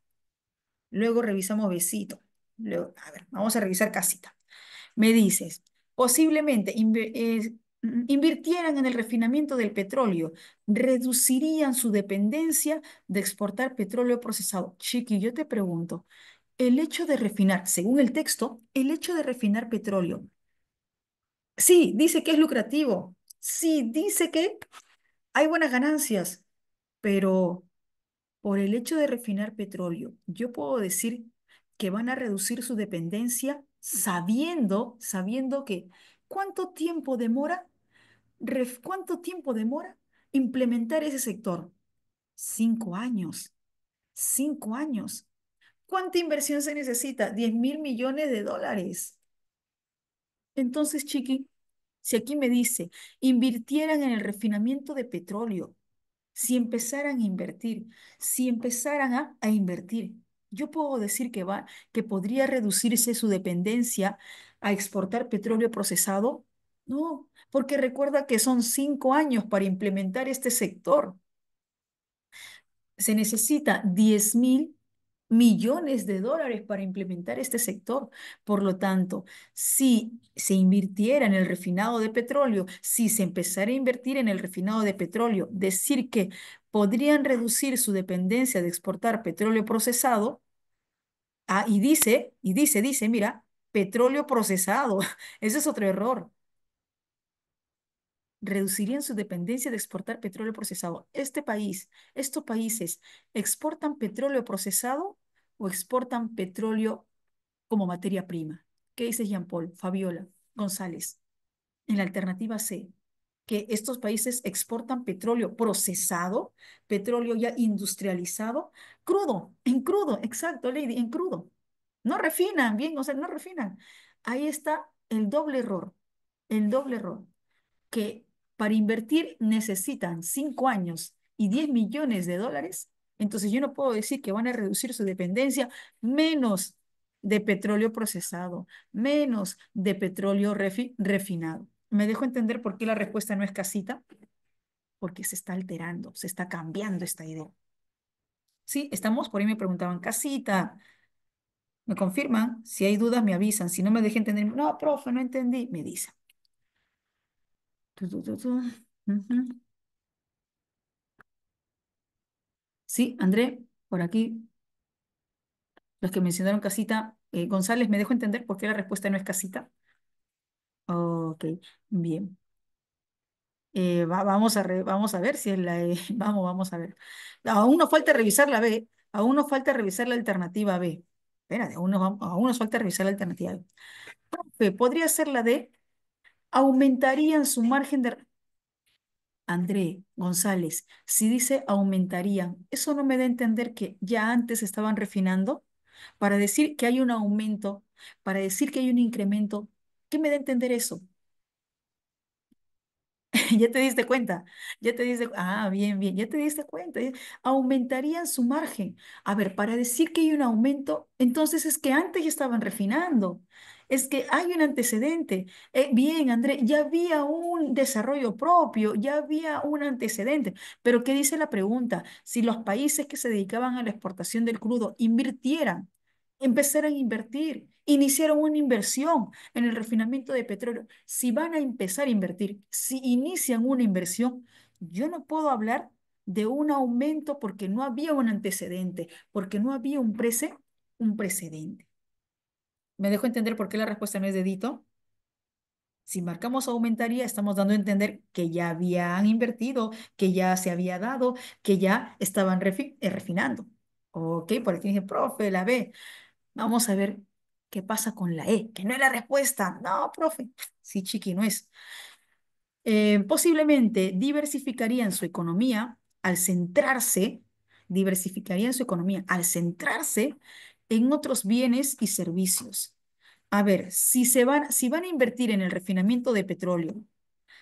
Speaker 1: Luego revisamos besito. Luego, a ver, vamos a revisar casita. Me dices, posiblemente invirtieran en el refinamiento del petróleo, reducirían su dependencia de exportar petróleo procesado. Chiqui, yo te pregunto, el hecho de refinar, según el texto, el hecho de refinar petróleo, sí, dice que es lucrativo, sí, dice que hay buenas ganancias, pero por el hecho de refinar petróleo, yo puedo decir que van a reducir su dependencia sabiendo que cuánto tiempo demora implementar ese sector. 5 años, 5 años. ¿Cuánta inversión se necesita? 10.000 millones de dólares. Entonces, Chiqui, si aquí me dice, invirtieran en el refinamiento de petróleo, si empezaran a invertir, si empezaran a invertir, yo puedo decir que podría reducirse su dependencia a exportar petróleo procesado. No, porque recuerda que son 5 años para implementar este sector. Se necesita 10.000 millones de dólares para implementar este sector. Por lo tanto, si se invirtiera en el refinado de petróleo, si se empezara a invertir en el refinado de petróleo, decir que podrían reducir su dependencia de exportar petróleo procesado, dice, mira, petróleo procesado. Ese es otro error. Reducirían su dependencia de exportar petróleo procesado. Estos países, ¿exportan petróleo procesado o exportan petróleo como materia prima? ¿Qué dice Jean-Paul, Fabiola, González? En la alternativa C, que estos países exportan petróleo procesado, petróleo ya industrializado, crudo, en crudo, exacto, Lady, en crudo. No refinan, bien, o sea, no refinan. Ahí está el doble error que para invertir necesitan 5 años y 10 millones de dólares, entonces yo no puedo decir que van a reducir su dependencia menos de petróleo procesado, menos de petróleo refinado. ¿Me dejo entender por qué la respuesta no es casita? Porque se está alterando, se está cambiando esta idea. Sí, estamos, por ahí me preguntaban, casita, me confirman, si hay dudas me avisan, si no me dejen entender, no, profe, no entendí, me dicen. Tu, tu, tu, tu. Ujú. Sí, André, por aquí, los que mencionaron casita, González, ¿me dejo entender por qué la respuesta no es casita? Ok, bien. Vamos a ver si es la vamos a ver. Aún nos falta revisar la B, aún nos falta revisar la alternativa B. Espérate, aún nos falta revisar la alternativa B. Profe, podría ser la D, aumentarían su margen de... André González, si dice aumentarían, ¿eso no me da a entender que ya antes estaban refinando? Para decir que hay un aumento, para decir que hay un incremento, ¿qué me da a entender eso? Ya te diste cuenta, bien, bien, ya te diste cuenta, aumentarían su margen. A ver, para decir que hay un aumento, entonces es que antes ya estaban refinando. Es que hay un antecedente. Bien, André, ya había un desarrollo propio, ya había un antecedente. Pero ¿qué dice la pregunta? Si los países que se dedicaban a la exportación del crudo invirtieran, empezaran a invertir, iniciaron una inversión en el refinamiento de petróleo, si van a empezar a invertir, si inician una inversión, yo no puedo hablar de un aumento porque no había un antecedente, porque no había un precedente. ¿Me dejo entender por qué la respuesta no es dedito? Si marcamos aumentaría, estamos dando a entender que ya habían invertido, que ya se había dado, que ya estaban refinando. Ok, por aquí dije, profe, la B. Vamos a ver qué pasa con la E, que no es la respuesta. No, profe. Sí, chiqui, no es. Posiblemente diversificarían su economía al centrarse, diversificarían su economía al centrarse en otros bienes y servicios. A ver, si van a invertir en el refinamiento de petróleo,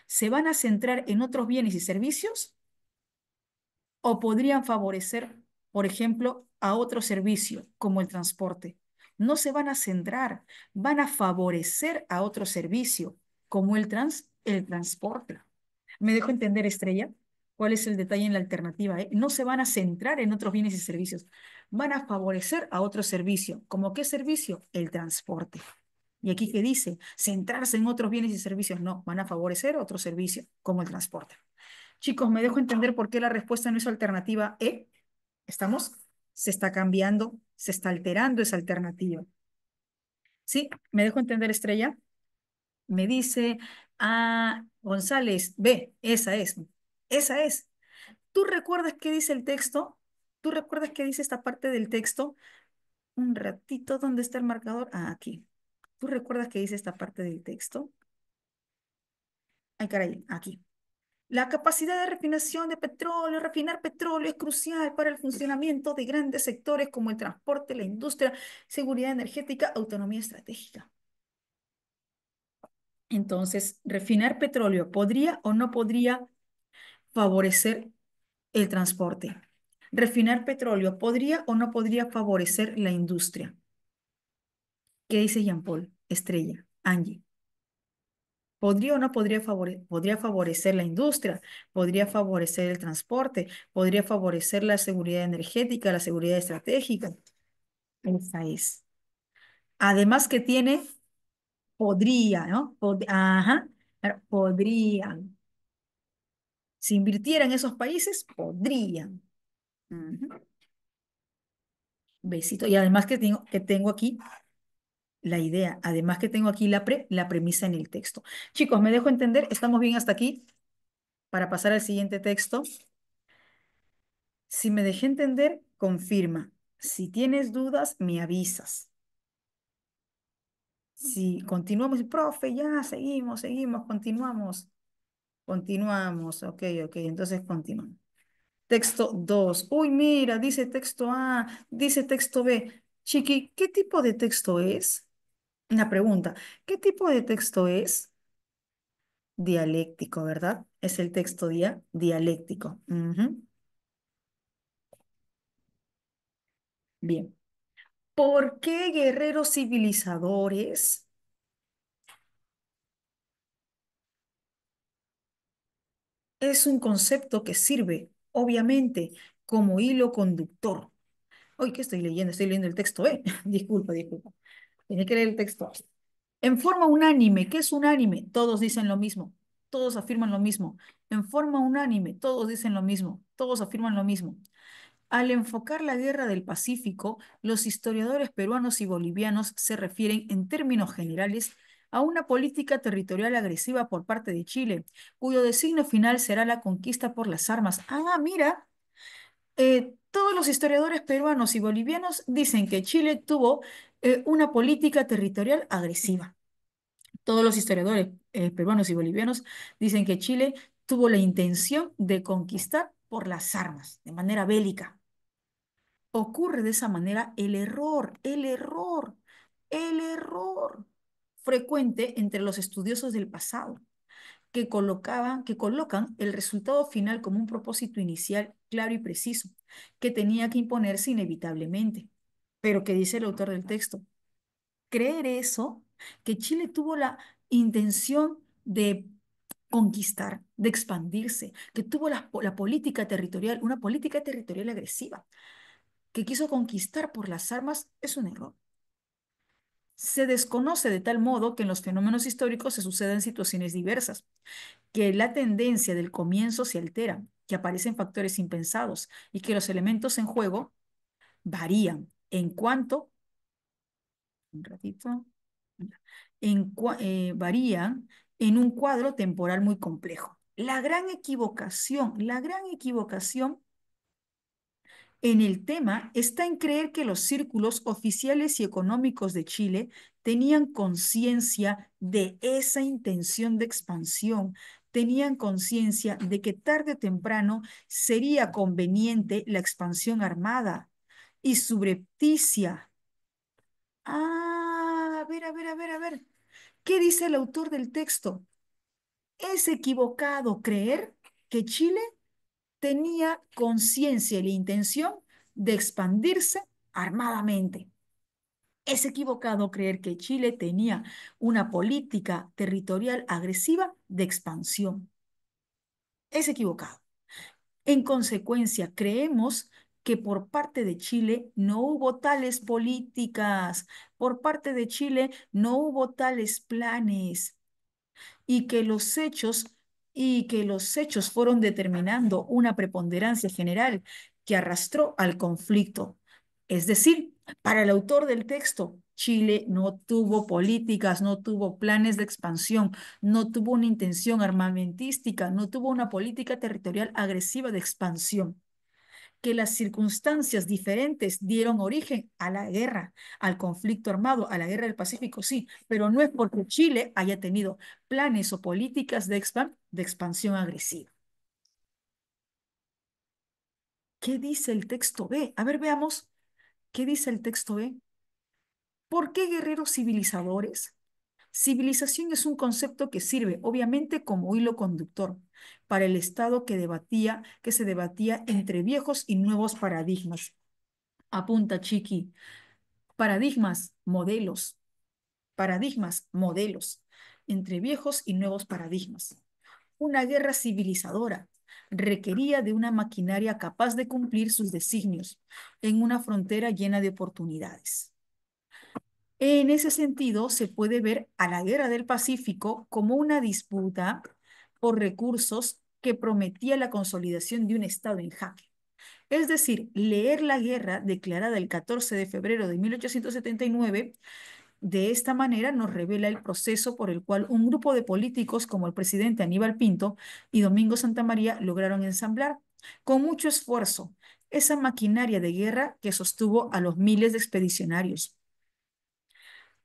Speaker 1: ¿se van a centrar en otros bienes y servicios o podrían favorecer, por ejemplo, a otro servicio como el transporte? No se van a centrar, van a favorecer a otro servicio como el transporte. ¿Me dejo entender, Estrella? ¿Cuál es el detalle en la alternativa? No se van a centrar en otros bienes y servicios, van a favorecer a otro servicio. ¿Cómo qué servicio? El transporte. Y aquí que dice, centrarse en otros bienes y servicios, no, van a favorecer otro servicio, como el transporte. Chicos, me dejo entender por qué la respuesta no es alternativa E. ¿Estamos? Se está cambiando, se está alterando esa alternativa. ¿Sí? ¿Me dejo entender, Estrella? Me dice, González, B, esa es. Esa es. ¿Tú recuerdas qué dice el texto? ¿Tú recuerdas qué dice esta parte del texto? Un ratito, ¿dónde está el marcador? Aquí. ¿Tú recuerdas qué dice esta parte del texto? Ay, caray, aquí. La capacidad de refinación de petróleo, refinar petróleo es crucial para el funcionamiento de grandes sectores como el transporte, la industria, seguridad energética, autonomía estratégica. Entonces, refinar petróleo podría o no podría favorecer el transporte. Refinar petróleo podría o no podría favorecer la industria. ¿Qué dice Jean Paul? Estrella, Angie. ¿Podría o no podría favorecer la industria? ¿Podría favorecer el transporte? ¿Podría favorecer la seguridad energética, la seguridad estratégica? Esa es. Además que tiene, podría, ¿no? Ajá, podrían. Si invirtieran en esos países, podrían. Ujú. Besito. Y además que tengo aquí la idea, además que tengo aquí la premisa en el texto. Chicos, ¿me dejo entender? ¿Estamos bien hasta aquí? Para pasar al siguiente texto. Si me dejé entender, confirma. Si tienes dudas, me avisas. Si continuamos, profe, ya, seguimos, continuamos. Continuamos, ok, entonces continuamos. Texto 2. Uy, mira, dice texto A, dice texto B. Chiqui, ¿qué tipo de texto es? Una pregunta. ¿Qué tipo de texto es? Dialéctico, ¿verdad? Es el texto dialéctico. Ujú. Bien. ¿Por qué guerreros civilizadores? Es un concepto que sirve, obviamente, como hilo conductor. Hoy, ¿qué estoy leyendo? Estoy leyendo el texto, ¿eh? Disculpa. Tenía que leer el texto. En forma unánime, ¿qué es unánime? Todos dicen lo mismo, todos afirman lo mismo. En forma unánime, todos dicen lo mismo, todos afirman lo mismo. Al enfocar la guerra del Pacífico, los historiadores peruanos y bolivianos se refieren en términos generales a una política territorial agresiva por parte de Chile, cuyo designio final será la conquista por las armas. Ah, mira, todos los historiadores peruanos y bolivianos dicen que Chile tuvo una política territorial agresiva. Todos los historiadores peruanos y bolivianos dicen que Chile tuvo la intención de conquistar por las armas, de manera bélica. Ocurre de esa manera el error frecuente entre los estudiosos del pasado, que colocan el resultado final como un propósito inicial claro y preciso, que tenía que imponerse inevitablemente. Pero ¿qué dice el autor del texto? Creer eso que Chile tuvo la intención de conquistar, de expandirse, que tuvo la política territorial, una política territorial agresiva, que quiso conquistar por las armas, es un error. Se desconoce de tal modo que en los fenómenos históricos se suceden situaciones diversas, que la tendencia del comienzo se altera, que aparecen factores impensados y que los elementos en juego varían en cuanto, un ratito, varían en un cuadro temporal muy complejo. La gran equivocación en el tema está en creer que los círculos oficiales y económicos de Chile tenían conciencia de esa intención de expansión, tenían conciencia de que tarde o temprano sería conveniente la expansión armada y subrepticia. Ah, a ver, a ver, a ver, a ver. ¿Qué dice el autor del texto? Es equivocado creer que Chile tenía conciencia y la intención de expandirse armadamente. Es equivocado creer que Chile tenía una política territorial agresiva de expansión. Es equivocado. En consecuencia, creemos que por parte de Chile no hubo tales políticas, por parte de Chile no hubo tales planes y que los hechos fueron determinando una preponderancia general que arrastró al conflicto. Es decir, para el autor del texto, Chile no tuvo políticas, no tuvo planes de expansión, no tuvo una intención armamentística, no tuvo una política territorial agresiva de expansión, que las circunstancias diferentes dieron origen a la guerra, al conflicto armado, a la guerra del Pacífico, sí, pero no es porque Chile haya tenido planes o políticas de expansión agresiva. ¿Qué dice el texto B? A ver, veamos, ¿qué dice el texto B? ¿Por qué guerreros civilizadores? Civilización es un concepto que sirve, obviamente, como hilo conductor para el Estado que se debatía entre viejos y nuevos paradigmas. Apunta Chiqui, paradigmas, modelos, entre viejos y nuevos paradigmas. Una guerra civilizadora requería de una maquinaria capaz de cumplir sus designios en una frontera llena de oportunidades. En ese sentido, se puede ver a la Guerra del Pacífico como una disputa por recursos que prometía la consolidación de un Estado en jaque. Es decir, leer la guerra declarada el 14 de febrero de 1879 de esta manera nos revela el proceso por el cual un grupo de políticos como el presidente Aníbal Pinto y Domingo Santa María lograron ensamblar con mucho esfuerzo esa maquinaria de guerra que sostuvo a los miles de expedicionarios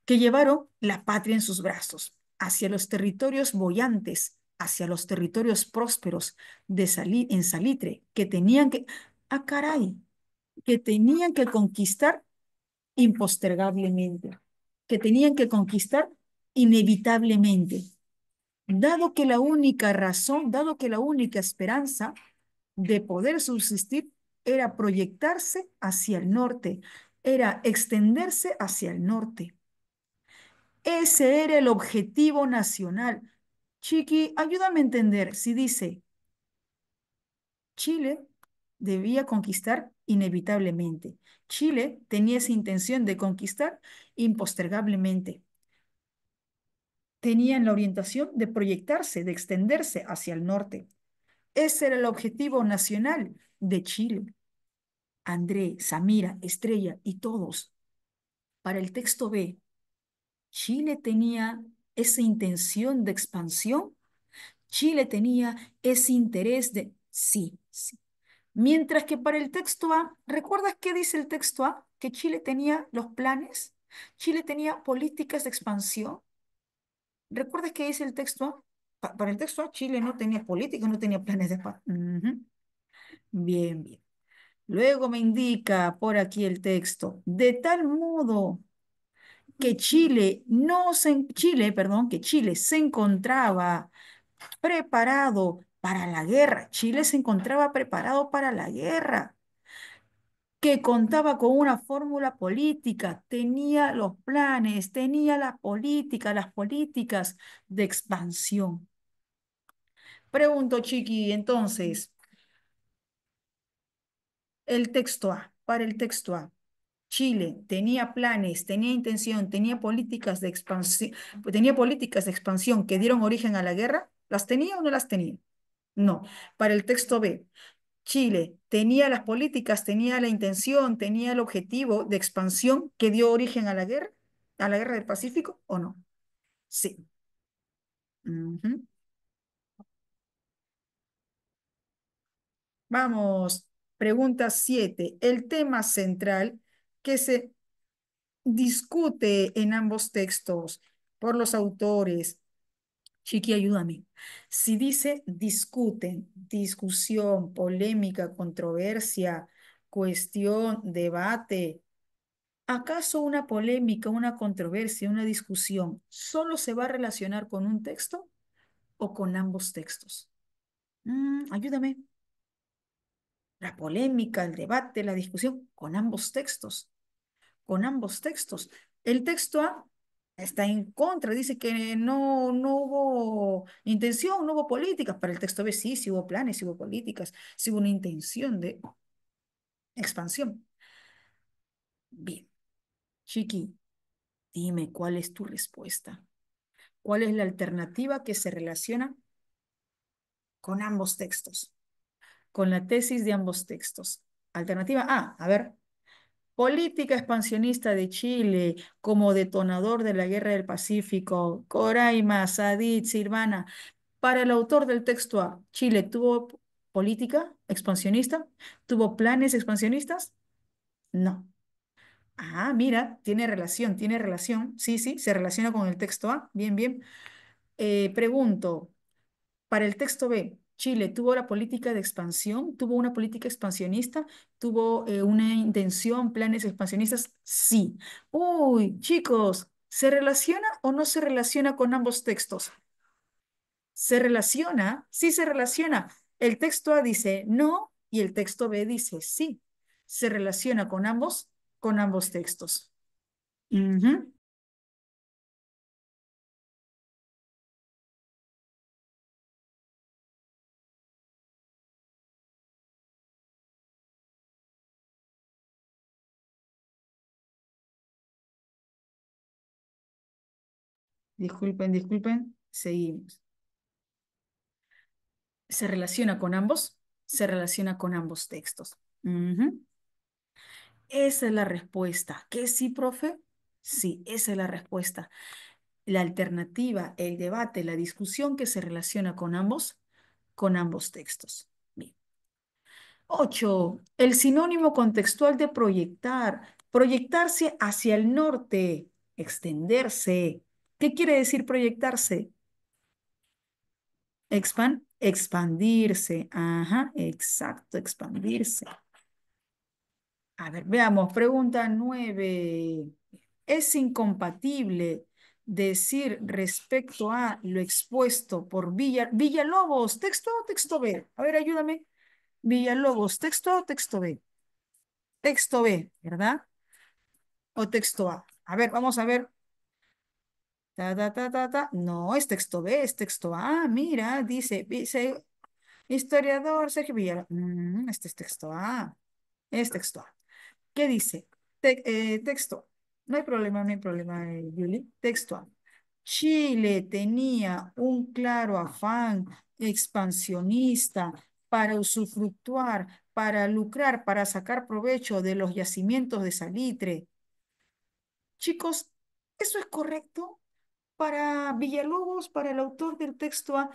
Speaker 1: que llevaron la patria en sus brazos hacia los territorios boyantes, hacia los territorios prósperos en Salitre, que tenían que, ah caray, que tenían que conquistar impostergablemente, que tenían que conquistar inevitablemente, dado que la única esperanza de poder subsistir era proyectarse hacia el norte, era extenderse hacia el norte. Ese era el objetivo nacional. Chiqui, ayúdame a entender si dice Chile debía conquistar inevitablemente. Chile tenía esa intención de conquistar impostergablemente. Tenían la orientación de proyectarse, de extenderse hacia el norte. Ese era el objetivo nacional de Chile. André, Samira, Estrella y todos. Para el texto B, Chile tenía esa intención de expansión. Chile tenía ese interés de... Sí, sí. Mientras que para el texto A, ¿recuerdas qué dice el texto A? Que Chile tenía los planes, Chile tenía políticas de expansión. ¿Recuerdas qué dice el texto A? Para el texto A, Chile no tenía políticas, no tenía planes de expansión. Ujú. Bien, bien. Luego me indica por aquí el texto, de tal modo que que Chile se encontraba preparado para la guerra. Chile se encontraba preparado para la guerra. que contaba con una fórmula política, tenía los planes, tenía la política, las políticas de expansión. Pregunto, Chiqui, entonces, el texto A, para el texto A. Chile tenía planes, tenía intención, tenía políticas de expansión que dieron origen a la guerra. ¿Las tenía o no las tenía? No. Para el texto B, Chile tenía las políticas, tenía la intención, tenía el objetivo de expansión que dio origen a la guerra del Pacífico, ¿o no? Sí. Ujú. Vamos, pregunta 7. El tema central que se discute en ambos textos por los autores. Chiqui, ayúdame. Si dice discuten, discusión, polémica, controversia, cuestión, debate, ¿acaso una polémica, una controversia, una discusión solo se va a relacionar con un texto o con ambos textos? Ayúdame. La polémica, el debate, la discusión, con ambos textos, con ambos textos. El texto A está en contra, dice que no hubo intención, no hubo políticas. Para el texto B sí, sí hubo planes, sí hubo políticas, sí hubo una intención de expansión. Bien, Chiqui, dime cuál es tu respuesta. ¿Cuál es la alternativa que se relaciona con ambos textos? Con la tesis de ambos textos. Alternativa A, a ver, política expansionista de Chile como detonador de la Guerra del Pacífico, Coraima, Sadit, Silvana. Para el autor del texto A, ¿Chile tuvo política expansionista? ¿Tuvo planes expansionistas? No. Ah, mira, tiene relación, tiene relación. Sí, sí, se relaciona con el texto A. Bien, bien. Pregunto, para el texto B, ¿Chile tuvo la política de expansión? ¿Tuvo una política expansionista? ¿Tuvo una intención, planes expansionistas? Sí. Uy, chicos, ¿se relaciona o no se relaciona con ambos textos? Se relaciona, sí se relaciona. El texto A dice no y el texto B dice sí. Se relaciona con ambos textos. Ujú. Disculpen, disculpen. Seguimos. ¿Se relaciona con ambos? Se relaciona con ambos textos. Ujú. Esa es la respuesta. ¿Qué sí, profe? Sí, esa es la respuesta. La alternativa, el debate, la discusión que se relaciona con ambos textos. Bien. 8. El sinónimo contextual de proyectar. Proyectarse hacia el norte, extenderse. ¿Qué quiere decir proyectarse? Expandirse. Ajá, exacto, expandirse. A ver, veamos, pregunta 9. ¿Es incompatible decir respecto a lo expuesto por Villalobos, texto A o texto B? A ver, ayúdame. Villalobos, texto A o texto B. Texto B, ¿verdad? O texto A. A ver, vamos a ver. Ta, ta, ta, ta, ta. No, es texto B, es texto A. Mira, dice historiador Sergio Villalobos. Este es texto A. Es texto A. ¿Qué dice? Texto. No hay problema, no hay problema, Julie. Texto A. Chile tenía un claro afán expansionista para usufructuar, para lucrar, para sacar provecho de los yacimientos de salitre. Chicos, ¿eso es correcto? Para Villalobos, para el autor del texto A,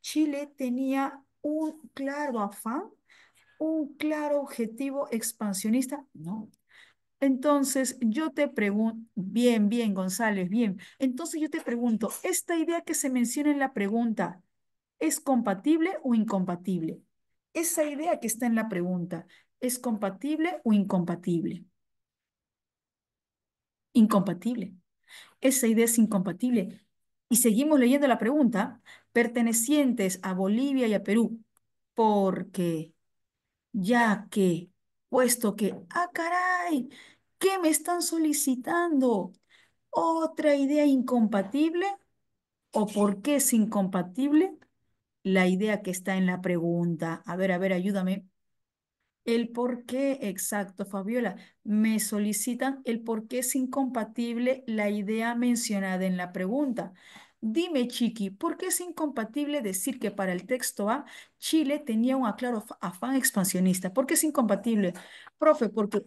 Speaker 1: Chile tenía un claro afán, un claro objetivo expansionista. No. Entonces, yo te pregunto, bien, bien, González, bien. Entonces, yo te pregunto, ¿esta idea que se menciona en la pregunta es compatible o incompatible? Esa idea que está en la pregunta, ¿es compatible o incompatible? Incompatible. Esa idea es incompatible. Y seguimos leyendo la pregunta, pertenecientes a Bolivia y a Perú, porque, ya que, puesto que, ah, caray, ¿qué me están solicitando? ¿Otra idea incompatible? ¿O por qué es incompatible la idea que está en la pregunta? A ver, ayúdame. El por qué, exacto, Fabiola. Me solicitan el por qué es incompatible la idea mencionada en la pregunta. Dime, Chiqui, ¿por qué es incompatible decir que para el texto A Chile tenía un claro afán expansionista? ¿Por qué es incompatible? Profe, porque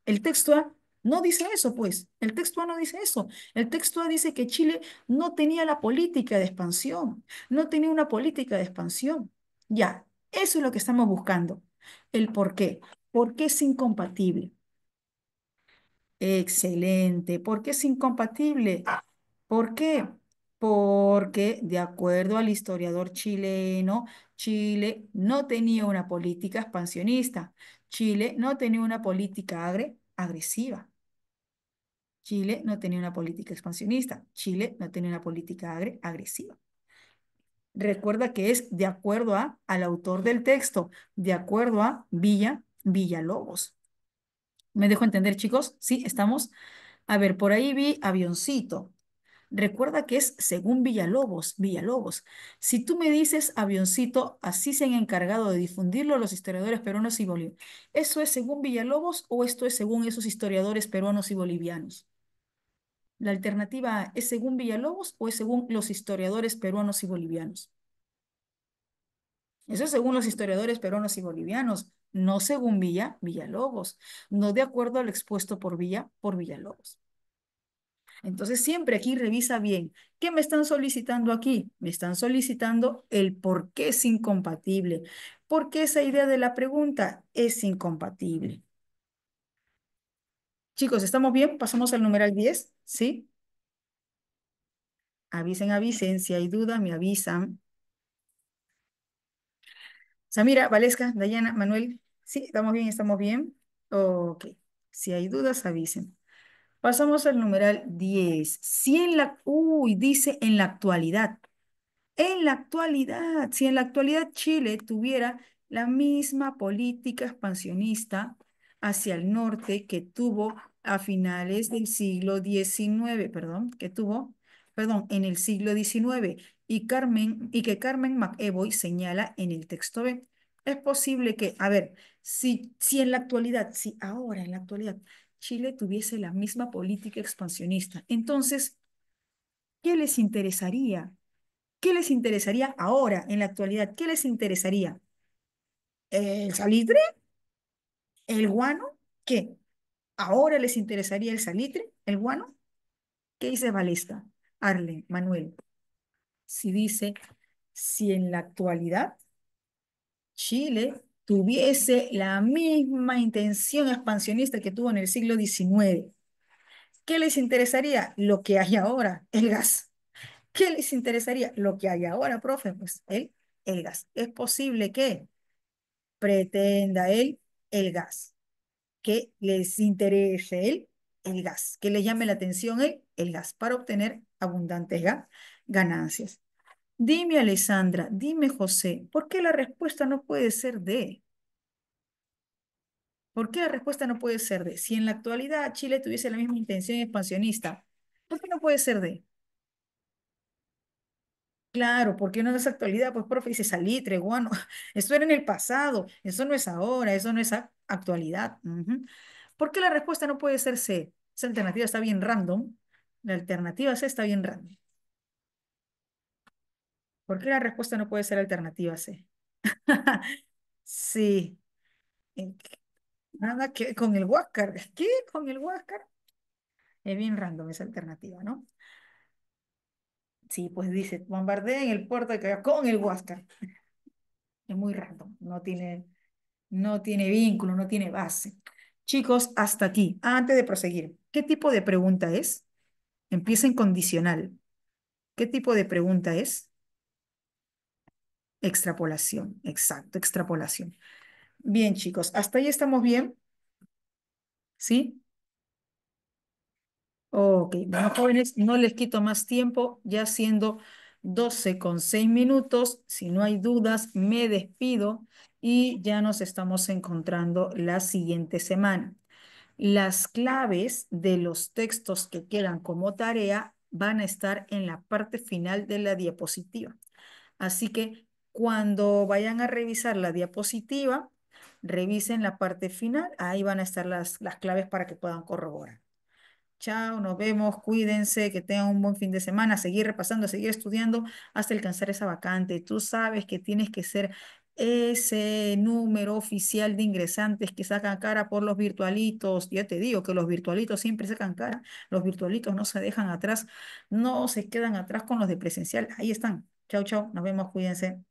Speaker 1: el texto A no dice eso, pues. El texto A no dice eso. El texto A dice que Chile no tenía la política de expansión, no tenía una política de expansión. Ya, eso es lo que estamos buscando. El por qué. ¿Por qué es incompatible? Excelente. ¿Por qué es incompatible? ¿Por qué? Porque, de acuerdo al historiador chileno, Chile no tenía una política expansionista. Chile no tenía una política agresiva. Chile no tenía una política expansionista. Chile no tenía una política agresiva. Recuerda que es de acuerdo al autor del texto, de acuerdo a Villalobos. ¿Me dejo entender, chicos? Sí, estamos. A ver, por ahí vi avioncito. Recuerda que es según Villalobos. Si tú me dices avioncito, así se han encargado de difundirlo los historiadores peruanos y bolivianos. ¿Eso es según Villalobos o esto es según esos historiadores peruanos y bolivianos? La alternativa A, ¿es según Villalobos o es según los historiadores peruanos y bolivianos? Eso es según los historiadores peruanos y bolivianos, no según Villalobos, no de acuerdo al expuesto por Villalobos. Entonces, siempre aquí revisa bien. ¿Qué me están solicitando aquí? Me están solicitando el por qué es incompatible. ¿Por qué esa idea de la pregunta es incompatible? Chicos, ¿estamos bien? Pasamos al numeral 10, ¿sí? Avisen, si hay duda, me avisan. Samira, Valesca, Dayana, Manuel, ¿sí? ¿Estamos bien? ¿Estamos bien? Ok. Si hay dudas, avisen. Pasamos al numeral 10. Si en dice en la actualidad. En la actualidad, si en la actualidad Chile tuviera la misma política expansionista hacia el norte que tuvo a finales del siglo XIX, perdón, en el siglo XIX, y que Carmen MacEvoy señala en el texto B. Es posible que, a ver, si en la actualidad, si ahora en la actualidad Chile tuviese la misma política expansionista, entonces, ¿qué les interesaría? ¿Qué les interesaría ahora, en la actualidad? ¿Qué les interesaría? ¿El salitre? ¿El guano? ¿Qué? ¿Ahora les interesaría el salitre? ¿El guano? ¿Qué dice Valesca? Arlen, Manuel. Si dice, si en la actualidad Chile tuviese la misma intención expansionista que tuvo en el siglo XIX, ¿qué les interesaría? Lo que hay ahora, el gas. ¿Qué les interesaría? Lo que hay ahora, profe, pues el gas. Es posible que pretenda el gas, que les interese el gas, que les llame la atención el gas para obtener abundantes ganancias. Dime, Alessandra, dime, José, ¿por qué la respuesta no puede ser D? ¿Por qué la respuesta no puede ser D? Si en la actualidad Chile tuviese la misma intención expansionista, ¿por qué no puede ser D? Claro, porque no es actualidad, pues profe dice salitre, guano, eso era en el pasado, eso no es ahora, eso no es actualidad. Ujú. ¿Por qué la respuesta no puede ser C? Esa alternativa está bien random. La alternativa C está bien random. ¿Por qué la respuesta no puede ser alternativa C? Sí, eh, nada que con el Huáscar. ¿Qué? ¿Con el Huáscar? Es bien random esa alternativa, ¿no? Sí, pues dice, bombardea en el puerto de Callao con el Huáscar. Es muy random, no tiene vínculo, no tiene base. Chicos, hasta aquí. Antes de proseguir, ¿qué tipo de pregunta es? Empieza en condicional. ¿Qué tipo de pregunta es? Extrapolación. Exacto, extrapolación. Bien, chicos, hasta ahí estamos bien. ¿Sí? Ok, bueno, jóvenes, no les quito más tiempo, ya siendo 12:06. Si no hay dudas, me despido y ya nos estamos encontrando la siguiente semana. Las claves de los textos que quedan como tarea van a estar en la parte final de la diapositiva. Así que cuando vayan a revisar la diapositiva, revisen la parte final. Ahí van a estar las claves para que puedan corroborar. Chao, nos vemos, cuídense, que tengan un buen fin de semana, seguir repasando, seguir estudiando hasta alcanzar esa vacante. Tú sabes que tienes que ser ese número oficial de ingresantes que sacan cara por los virtualitos. Ya te digo que los virtualitos siempre sacan cara, los virtualitos no se dejan atrás, no se quedan atrás con los de presencial. Ahí están. Chao, chao, nos vemos, cuídense.